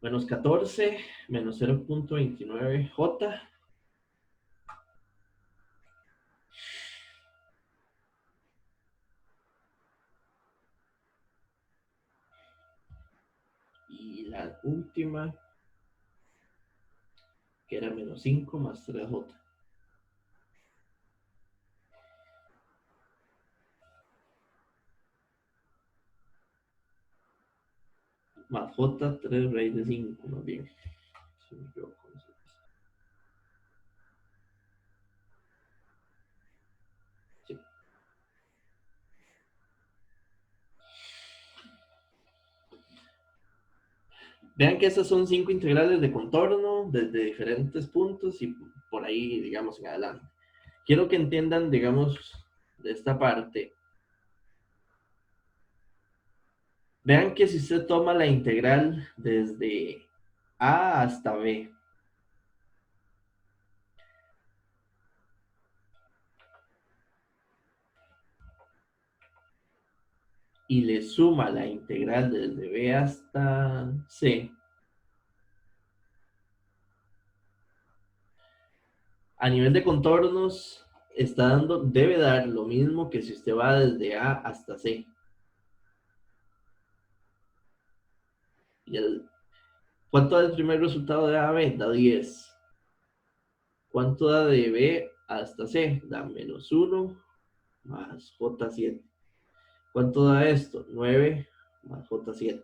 Menos 14, menos 0.29J. Y la última, que era menos 5 más 3J. Más J, 3 raíz de 5, más bien. Si me equivoco. Sí. Vean que esas son 5 integrales de contorno desde diferentes puntos y por ahí, digamos, en adelante. Quiero que entiendan, digamos, de esta parte. Vean que si usted toma la integral desde A hasta B, y le suma la integral desde B hasta C, a nivel de contornos está dando, debe dar lo mismo que si usted va desde A hasta C. Y ¿cuánto da el primer resultado de A a B? Da 10. ¿Cuánto da de B hasta C? Da menos 1 más J7. ¿Cuánto da esto? 9 más J7.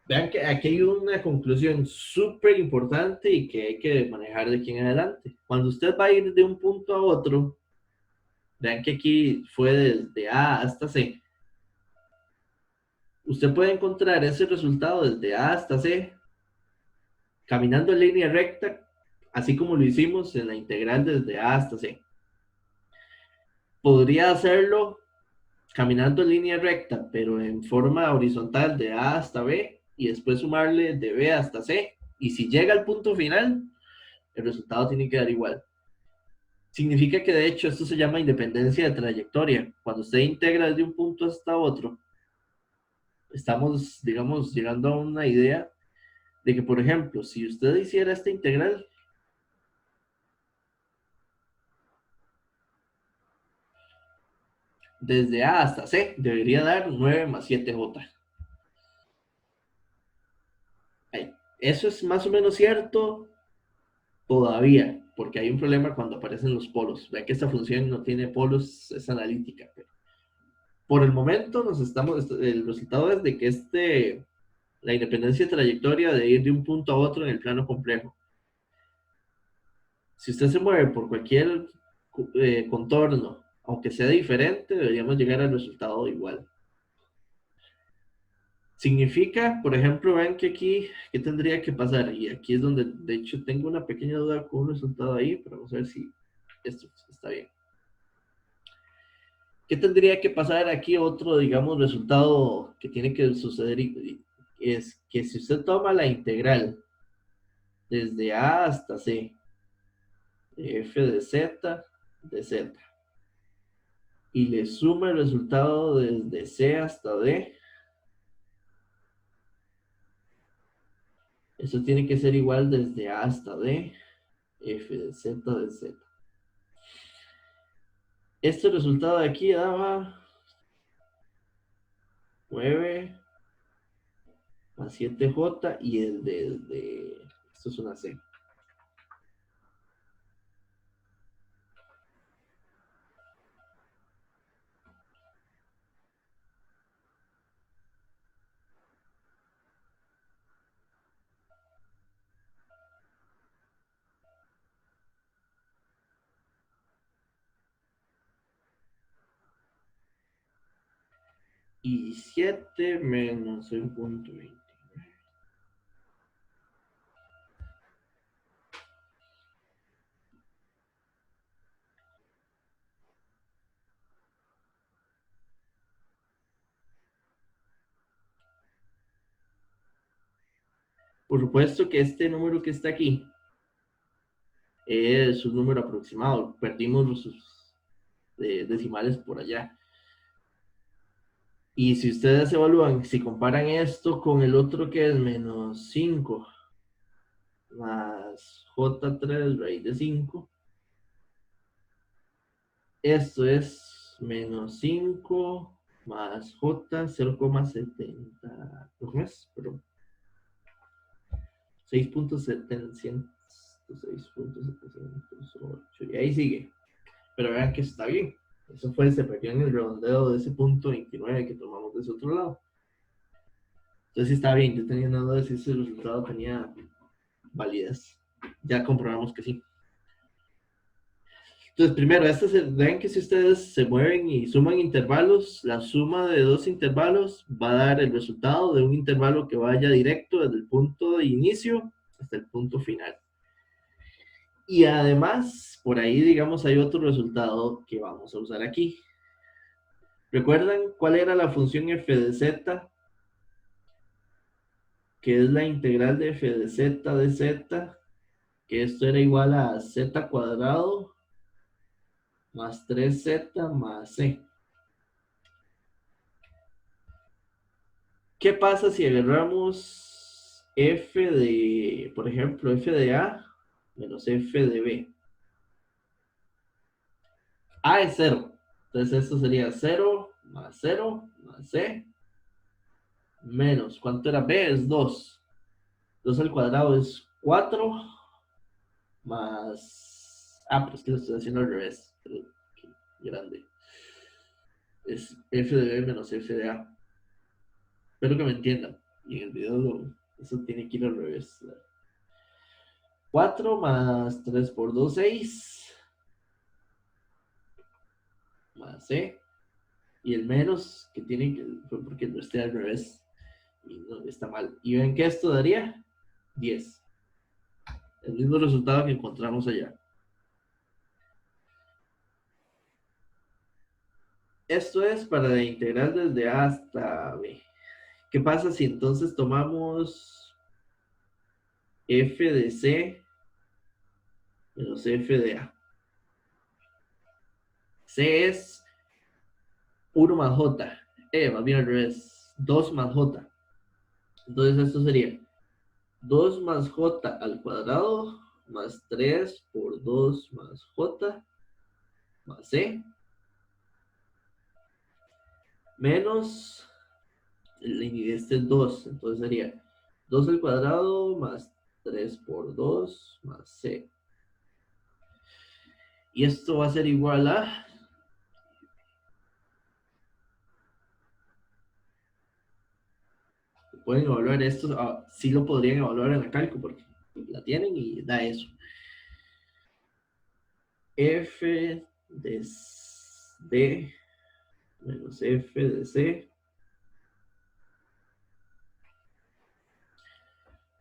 Vean que aquí hay una conclusión súper importante y que hay que manejar de aquí en adelante. Cuando usted va a ir de un punto a otro, vean que aquí fue desde A hasta C. Usted puede encontrar ese resultado desde A hasta C caminando en línea recta, así como lo hicimos en la integral desde A hasta C. Podría hacerlo caminando en línea recta, pero en forma horizontal de A hasta B y después sumarle de B hasta C. Y si llega al punto final, el resultado tiene que dar igual. Significa que de hecho esto se llama independencia de trayectoria. Cuando usted integra desde un punto hasta otro, estamos, digamos, llegando a una idea de que, por ejemplo, si usted hiciera esta integral, desde A hasta C, debería dar 9 más 7J. Eso es más o menos cierto todavía, porque hay un problema cuando aparecen los polos. Vean que esta función no tiene polos, es analítica. Pero por el momento el resultado es de que la independencia de trayectoria de ir de un punto a otro en el plano complejo. Si usted se mueve por cualquier contorno, aunque sea diferente, deberíamos llegar al resultado igual. Significa, por ejemplo, ven que aquí, ¿qué tendría que pasar? Y aquí es donde, de hecho, tengo una pequeña duda con un resultado ahí, pero vamos a ver si esto está bien. ¿Qué tendría que pasar aquí? Otro, digamos, resultado que tiene que suceder es que si usted toma la integral desde A hasta C, de f de z, y le suma el resultado desde C hasta D, eso tiene que ser igual desde A hasta D, f de z. Este resultado de aquí daba 9 más 7J y el de esto es una C. Y 7 menos 1.20. Por supuesto que este número que está aquí es un número aproximado. Perdimos los decimales por allá. Y si ustedes evalúan, si comparan esto con el otro que es menos 5 más J3 raíz de 5, esto es menos 5 más J 0,70, ¿no es? Perdón, 6.708, y ahí sigue. Pero vean que está bien. Eso fue, se perdió en el redondeo de ese punto 29 que tomamos de ese otro lado. Entonces sí está bien. Yo tenía una duda de si ese resultado tenía validez. Ya comprobamos que sí. Entonces, primero, ven que si ustedes se mueven y suman intervalos, la suma de dos intervalos va a dar el resultado de un intervalo que vaya directo desde el punto de inicio hasta el punto final. Y además, por ahí, digamos, hay otro resultado que vamos a usar aquí. ¿Recuerdan cuál era la función f de z? Que es la integral de f de z, que esto era igual a z cuadrado más 3z más c. ¿Qué pasa si agarramos f de, por ejemplo, f de a menos f de b? A es 0. Entonces esto sería 0 más c menos, ¿cuánto era b? Es 2. 2 al cuadrado es 4 más... Ah, pero es que lo estoy haciendo al revés. Pero, qué grande. Es f de b menos f de a. Espero que me entiendan. Y en el video eso tiene que ir al revés. 4 más 3 por 2, 6. Más c. Y el menos que tiene que... Fue porque no esté al revés. Y no, está mal. ¿Y ven que esto daría? 10. El mismo resultado que encontramos allá. Esto es para la integral desde a hasta b. ¿Qué pasa si entonces tomamos f de c menos f de a? C es 1 más j, más bien al revés, 2 más j. Entonces esto sería 2 más j al cuadrado más 3 por 2 más j más c menos, este es 2, entonces sería 2 al cuadrado más 3 por 2 más c. Y esto va a ser igual a... Pueden evaluar esto, sí lo podrían evaluar en la cálculo porque la tienen y da eso. F de B menos F de C.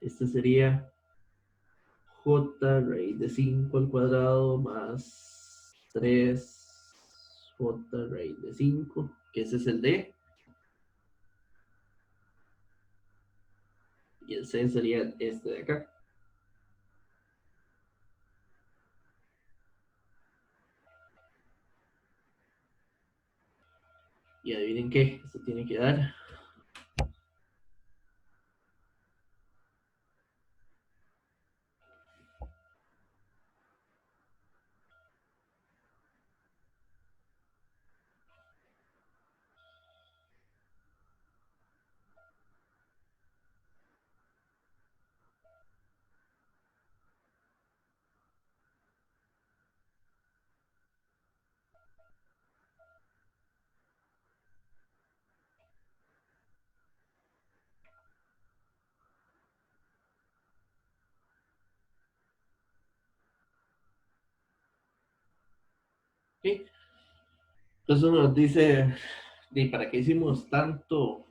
Este sería J raíz de 5 al cuadrado más 3J raíz de 5, que ese es el D. Y el C sería este de acá. Y adivinen qué, esto tiene que dar. ¿Sí? Entonces uno nos dice, ¿y para qué hicimos tanto?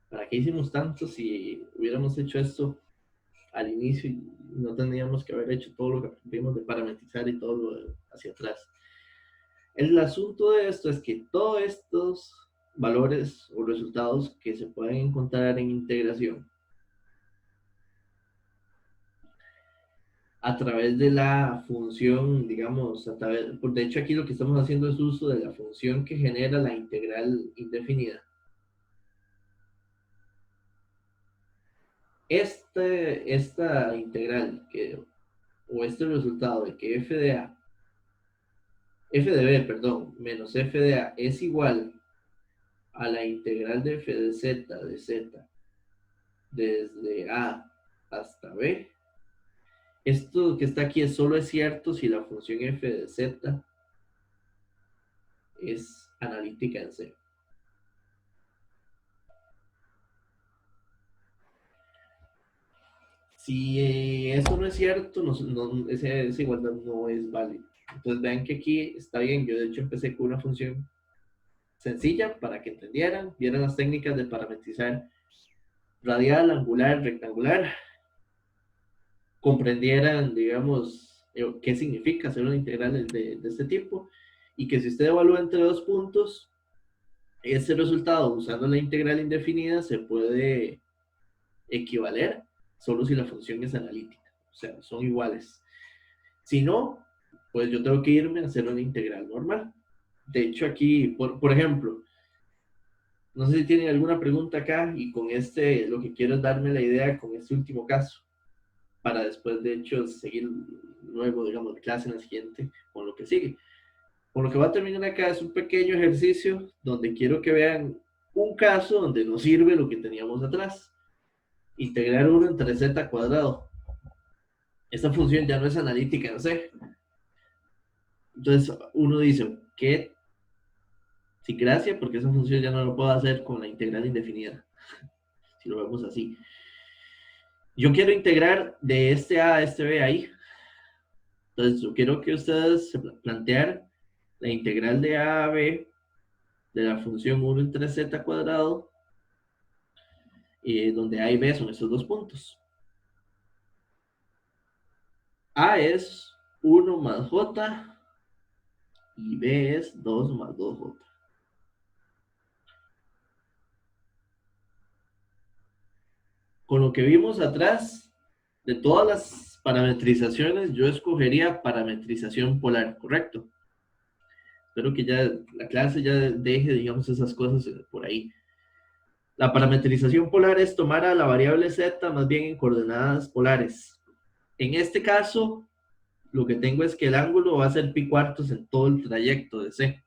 ¿Para qué hicimos tanto si hubiéramos hecho esto al inicio y no tendríamos que haber hecho todo lo que vimos de parametrizar y todo lo hacia atrás? El asunto de esto es que todos estos valores o resultados que se pueden encontrar en integración a través de la función, digamos, de hecho aquí lo que estamos haciendo es uso de la función que genera la integral indefinida. Esta integral o este resultado de que f de b, perdón, menos f de a es igual a la integral de f de z desde a hasta b. Esto que está aquí solo es cierto si la función f de z es analítica en C. Si eso no es cierto, esa igualdad no es válida. Entonces vean que aquí está bien. Yo de hecho empecé con una función sencilla para que entendieran, vieran las técnicas de parametrizar radial, angular, rectangular, comprendieran, digamos, qué significa hacer una integral de este tipo, y que si usted evalúa entre dos puntos, ese resultado usando la integral indefinida se puede equivaler solo si la función es analítica, o sea, son iguales. Si no, pues yo tengo que irme a hacer una integral normal. De hecho, aquí, por ejemplo, no sé si tienen alguna pregunta acá, y con lo que quiero es darme la idea con este último caso, para después, de hecho, seguir luego, digamos, de clase en la siguiente, con lo que sigue. Con lo que va a terminar acá es un pequeño ejercicio donde quiero que vean un caso donde nos sirve lo que teníamos atrás. Integrar 1 entre z cuadrado. Esta función ya no es analítica en C. Entonces uno dice, ¿qué? Sin gracia, porque esa función ya no lo puedo hacer con la integral indefinida. Si lo vemos así. Yo quiero integrar de este A a este B ahí. Entonces yo quiero que ustedes se plantear la integral de A a B de la función 1 entre z cuadrado, donde A y B son estos dos puntos. A es 1 más j y B es 2 más 2j. Con lo que vimos atrás, de todas las parametrizaciones, yo escogería parametrización polar, ¿correcto? Espero que ya la clase ya deje, digamos, esas cosas por ahí. La parametrización polar es tomar a la variable z más bien en coordenadas polares. En este caso, lo que tengo es que el ángulo va a ser pi cuartos en todo el trayecto de C.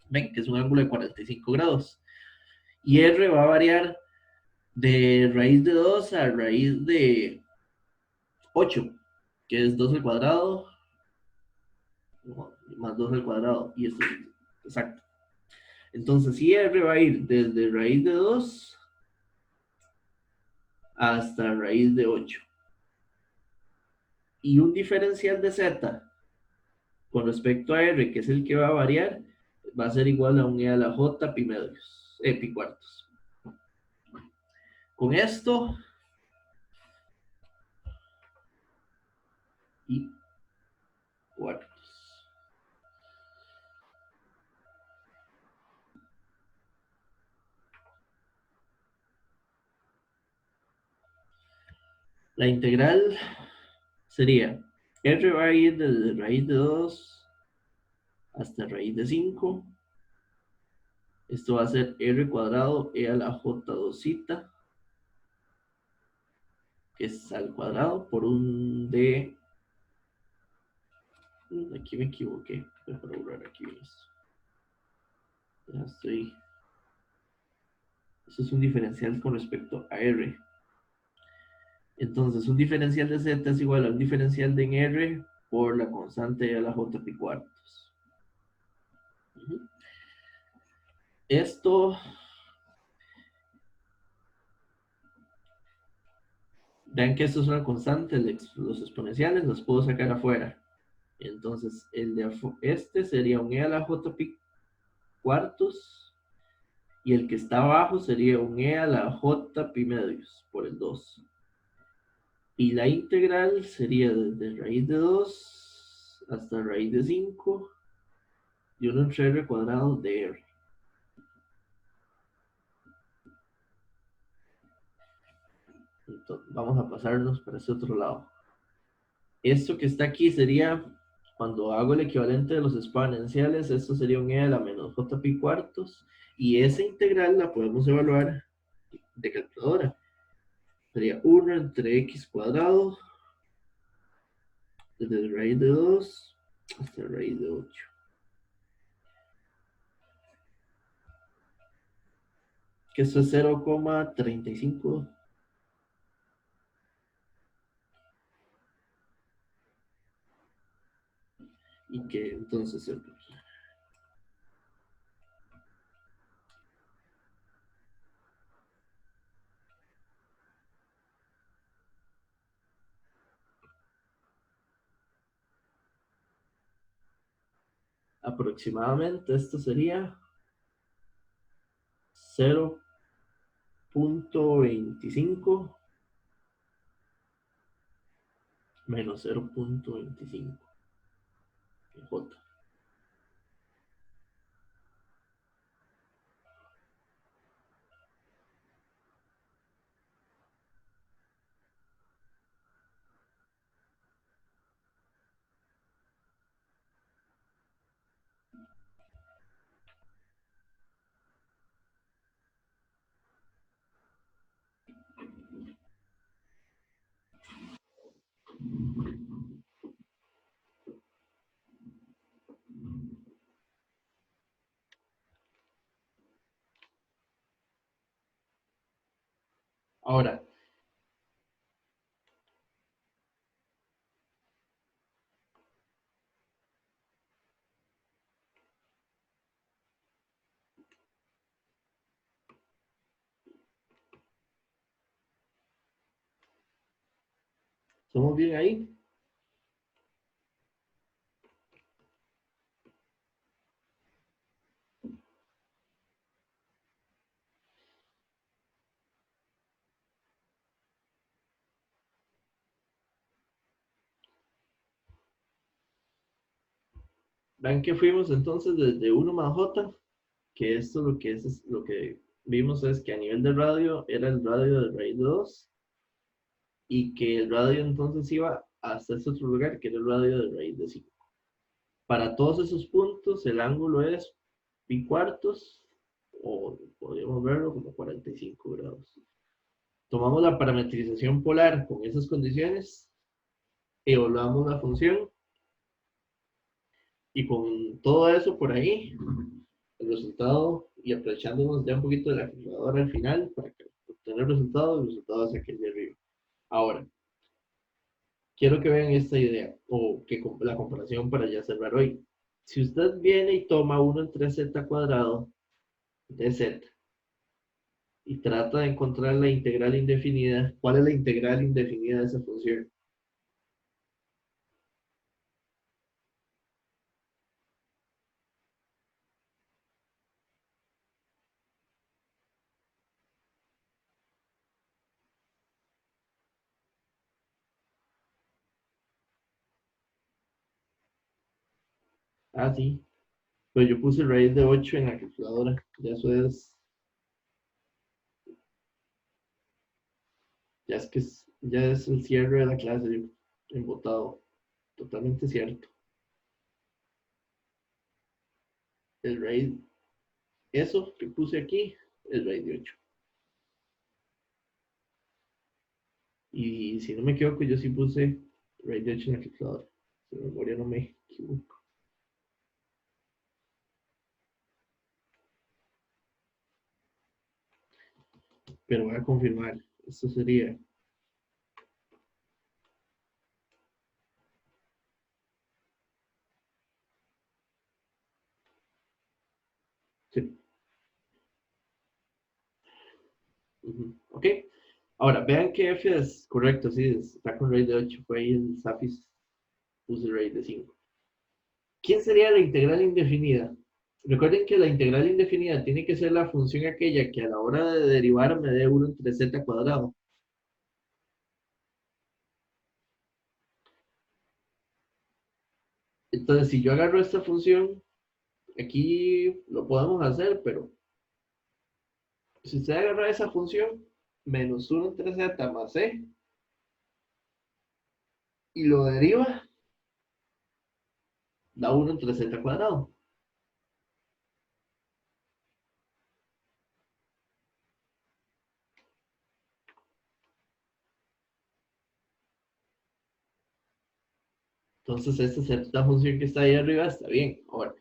Ven, que es un ángulo de 45 grados. Y R va a variar de raíz de 2 a raíz de 8, que es 2 al cuadrado más 2 al cuadrado. Y esto es exacto. Entonces, si R va a ir desde raíz de 2 hasta raíz de 8. Y un diferencial de z con respecto a R, que es el que va a variar, va a ser igual a un e a la j pi medios, pi cuartos. Con esto y cuartos. La integral sería R va a ir desde raíz de 2 hasta raíz de 5. Esto va a ser R cuadrado e a la j 2 que es al cuadrado, por un d. Aquí me equivoqué. Voy a borrar aquí esto. Ya estoy. Eso es un diferencial con respecto a R. Entonces, un diferencial de z es igual a un diferencial de en R por la constante a la j pi cuartos. Esto, vean que esto es una constante, los exponenciales los puedo sacar afuera. Entonces, este sería un e a la j pi cuartos, y el que está abajo sería un e a la j pi medios por el 2. Y la integral sería desde raíz de 2 hasta raíz de 5 y 1 entre r cuadrado de r. Entonces, vamos a pasarnos para este otro lado. Esto que está aquí sería, cuando hago el equivalente de los exponenciales, esto sería un e a la menos j pi cuartos, y esa integral la podemos evaluar de calculadora. Sería 1 entre x cuadrado, desde raíz de 2 hasta raíz de 8. Que esto es 0,35. Y que entonces aproximadamente esto sería 0,25 menos 0,25 J. Ahora, ¿estamos bien ahí? Ven que fuimos entonces desde 1 más J, que esto lo que es lo que vimos es que a nivel de radio era el radio de raíz de 2 y que el radio entonces iba hasta este otro lugar que era el radio de raíz de 5. Para todos esos puntos el ángulo es pi cuartos, o podríamos verlo como 45 grados. Tomamos la parametrización polar con esas condiciones, evaluamos la función y con todo eso por ahí, el resultado, y aprovechándonos ya un poquito de la calculadora al final para obtener el resultado es aquel de arriba. Ahora, quiero que vean esta idea, o que la comparación para ya cerrar hoy. Si usted viene y toma 1 entre z cuadrado de z y trata de encontrar la integral indefinida, ¿cuál es la integral indefinida de esa función? Ah, sí, pero yo puse raíz de 8 en la calculadora, ya es el cierre de la clase, embotado, totalmente cierto. El raíz, eso que puse aquí, es raíz de 8. Y si no me equivoco, yo sí puse raíz de 8 en la calculadora. Si mi memoria no me equivoco. Pero voy a confirmar. Esto sería. Sí. Ok. Ahora, vean que F es correcto, sí, está con raíz de 8. Fue ahí el Safis, puse raíz de 5. ¿Quién sería la integral indefinida? Recuerden que la integral indefinida tiene que ser la función aquella que a la hora de derivar me dé 1 entre z cuadrado. Entonces, si yo agarro esta función, aquí lo podemos hacer, pero si usted agarra esa función, menos 1 entre z más c, y lo deriva, da 1 entre z cuadrado. Entonces, esta función que está ahí arriba está bien. Ahora,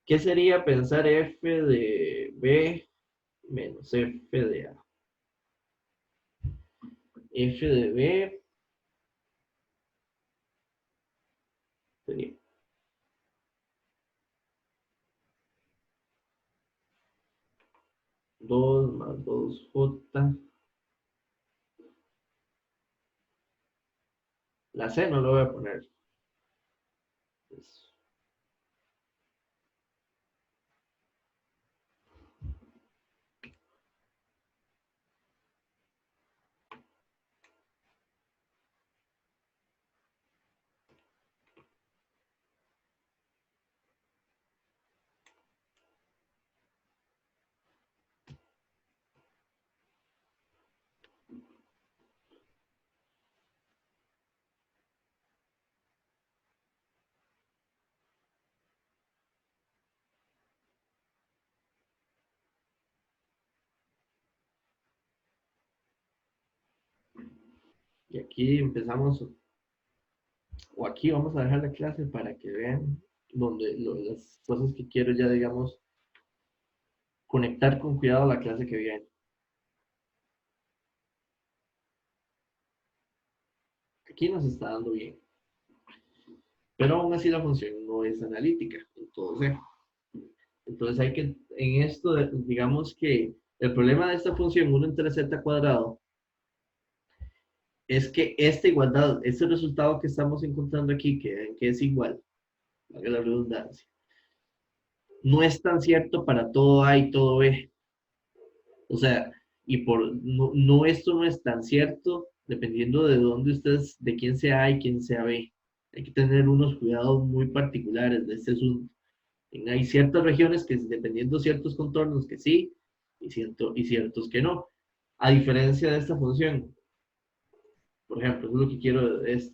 ¿qué sería pensar f de b menos f de a? F de b sería 2 más 2j. La c no lo voy a poner. Pues, y aquí empezamos, o aquí vamos a dejar la clase para que vean las cosas que quiero ya, digamos, conectar con cuidado a la clase que viene. Aquí nos está dando bien. Pero aún así la función no es analítica. Entonces hay que, en esto, digamos que el problema de esta función 1 entre z cuadrado es que esta igualdad, este resultado que estamos encontrando aquí, que es igual, valga la redundancia, no es tan cierto para todo A y todo B. O sea, esto no es tan cierto dependiendo de dónde ustedes, de quién sea A y quién sea B. Hay que tener unos cuidados muy particulares de este asunto. Hay ciertas regiones que, dependiendo de ciertos contornos, que sí, y ciertos que no. A diferencia de esta función, por ejemplo, lo que quiero es,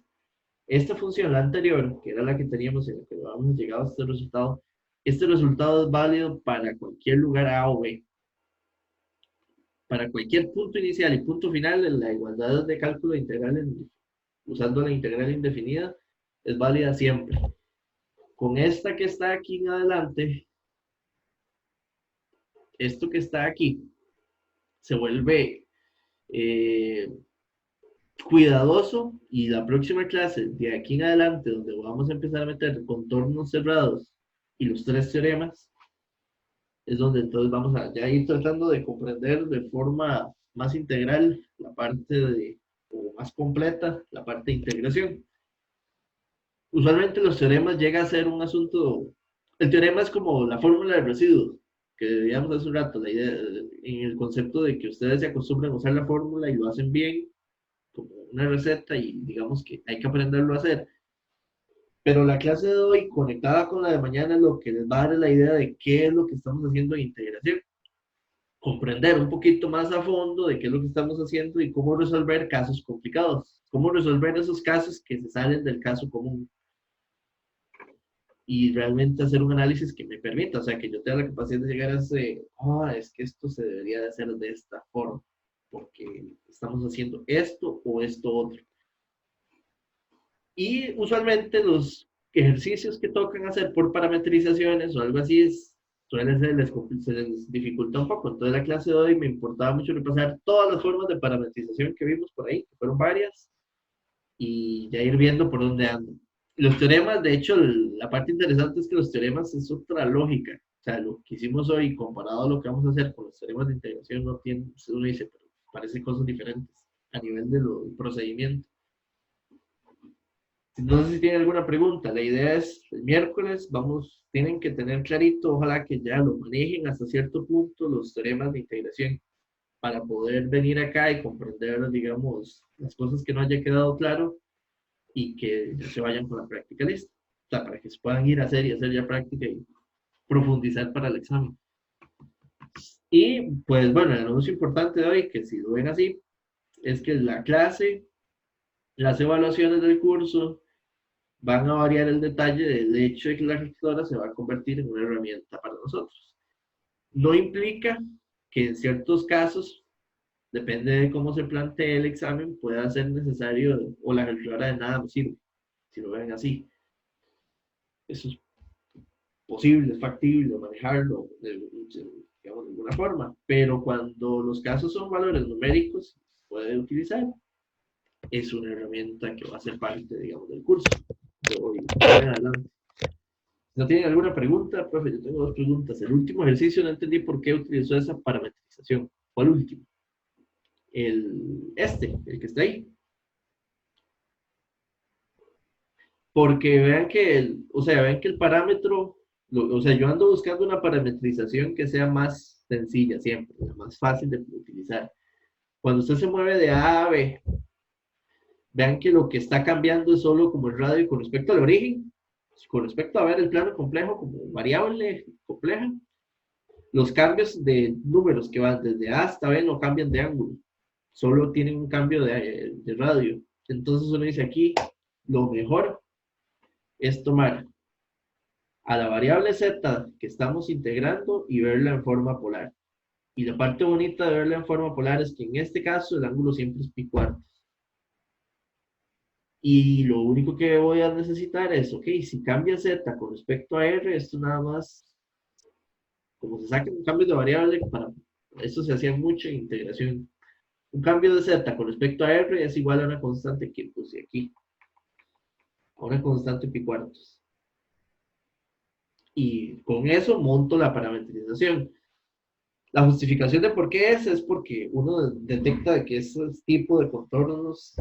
esta función, la anterior, que era la que teníamos en la que habíamos llegado a este resultado es válido para cualquier lugar A o B. Para cualquier punto inicial y punto final, en la igualdad de cálculo integral usando la integral indefinida es válida siempre. Con esta que está aquí en adelante, esto que está aquí se vuelve cuidadoso, y la próxima clase de aquí en adelante, donde vamos a empezar a meter contornos cerrados y los 3 teoremas, es donde entonces vamos a ya ir tratando de comprender de forma más integral la parte o más completa, la parte de integración. Usualmente los teoremas llega a ser un asunto, el teorema es como la fórmula de residuos, que veíamos hace un rato, la idea, en el concepto de que ustedes se acostumbran a usar la fórmula y lo hacen bien, como una receta, y digamos que hay que aprenderlo a hacer. Pero la clase de hoy, conectada con la de mañana, lo que les va a dar es la idea de qué es lo que estamos haciendo en integración. Comprender un poquito más a fondo de qué es lo que estamos haciendo y cómo resolver casos complicados. Cómo resolver esos casos que se salen del caso común. Y realmente hacer un análisis que me permita, o sea, que yo tenga la capacidad de llegar a ese, es que esto se debería de hacer de esta forma, porque estamos haciendo esto o esto otro. Y usualmente los ejercicios que tocan hacer por parametrizaciones o algo así se les dificulta un poco. Entonces la clase de hoy me importaba mucho repasar todas las formas de parametrización que vimos por ahí, que fueron varias, y ya ir viendo por dónde andan. Los teoremas, de hecho, la parte interesante es que los teoremas es otra lógica. O sea, lo que hicimos hoy comparado a lo que vamos a hacer con los teoremas de integración no tiene, uno dice, pero parece cosas diferentes a nivel del procedimiento. No sé si tienen alguna pregunta. La idea es el miércoles, tienen que tener clarito, ojalá que ya lo manejen hasta cierto punto los teoremas de integración para poder venir acá y comprender, digamos, las cosas que no haya quedado claro y que ya se vayan con la práctica lista. O sea, para que se puedan ir a hacer y hacer ya práctica y profundizar para el examen. Y pues bueno, el anuncio importante de hoy, que si lo ven así, es que la clase Las evaluaciones del curso van a variar el detalle del hecho de que la calculadora se va a convertir en una herramienta para nosotros. No implica que en ciertos casos, depende de cómo se plantee el examen, pueda ser necesario o la calculadora de nada me sirve, si lo ven así. Eso es posible, es factible manejarlo digamos, de alguna forma, pero cuando los casos son valores numéricos, se puede utilizar, es una herramienta que va a ser parte, digamos, del curso de hoy en adelante. ¿No tienen alguna pregunta, profe? Yo tengo dos preguntas. El último ejercicio no entendí por qué utilizó esa parametrización. ¿Cuál último? El que está ahí. Porque vean que vean que el parámetro, o sea, yo ando buscando una parametrización que sea más sencilla siempre, más fácil de utilizar. Cuando usted se mueve de A a B, vean que lo que está cambiando es solo como el radio con respecto al origen, con respecto a ver el plano complejo como variable compleja. Los cambios de números que van desde A hasta B no cambian de ángulo, solo tienen un cambio de radio. Entonces uno dice aquí, lo mejor es tomar a la variable z que estamos integrando y verla en forma polar. Y la parte bonita de verla en forma polar es que en este caso el ángulo siempre es pi cuartos. Y lo único que voy a necesitar es, ok, si cambia z con respecto a r, esto nada más, como se sacan cambios de variable, para eso se hacía mucho en integración. Un cambio de z con respecto a r es igual a una constante que puse aquí, a una constante pi cuartos. Y con eso monto la parametrización. La justificación de por qué es porque uno detecta de que ese tipo de contornos,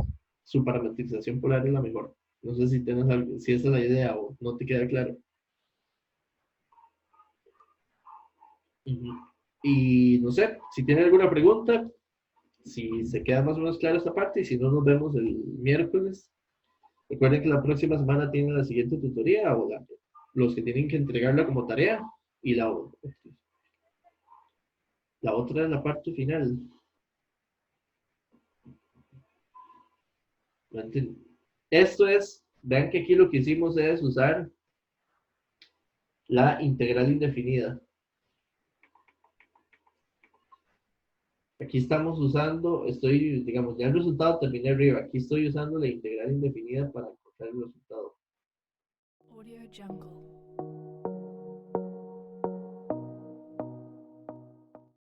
su parametrización polar es la mejor. No sé si tienes algo, si esa es la idea o no te queda claro. Y no sé, si tienen alguna pregunta, si se queda más o menos clara esta parte, y si no, nos vemos el miércoles. Recuerden que la próxima semana tienen la siguiente tutoría o los que tienen que entregarla como tarea y la otra es la parte final. Esto es, vean que aquí lo que hicimos es usar la integral indefinida. Aquí estamos usando, digamos, ya el resultado terminé arriba. Aquí estoy usando la integral indefinida para encontrar el resultado. Audio Jungle.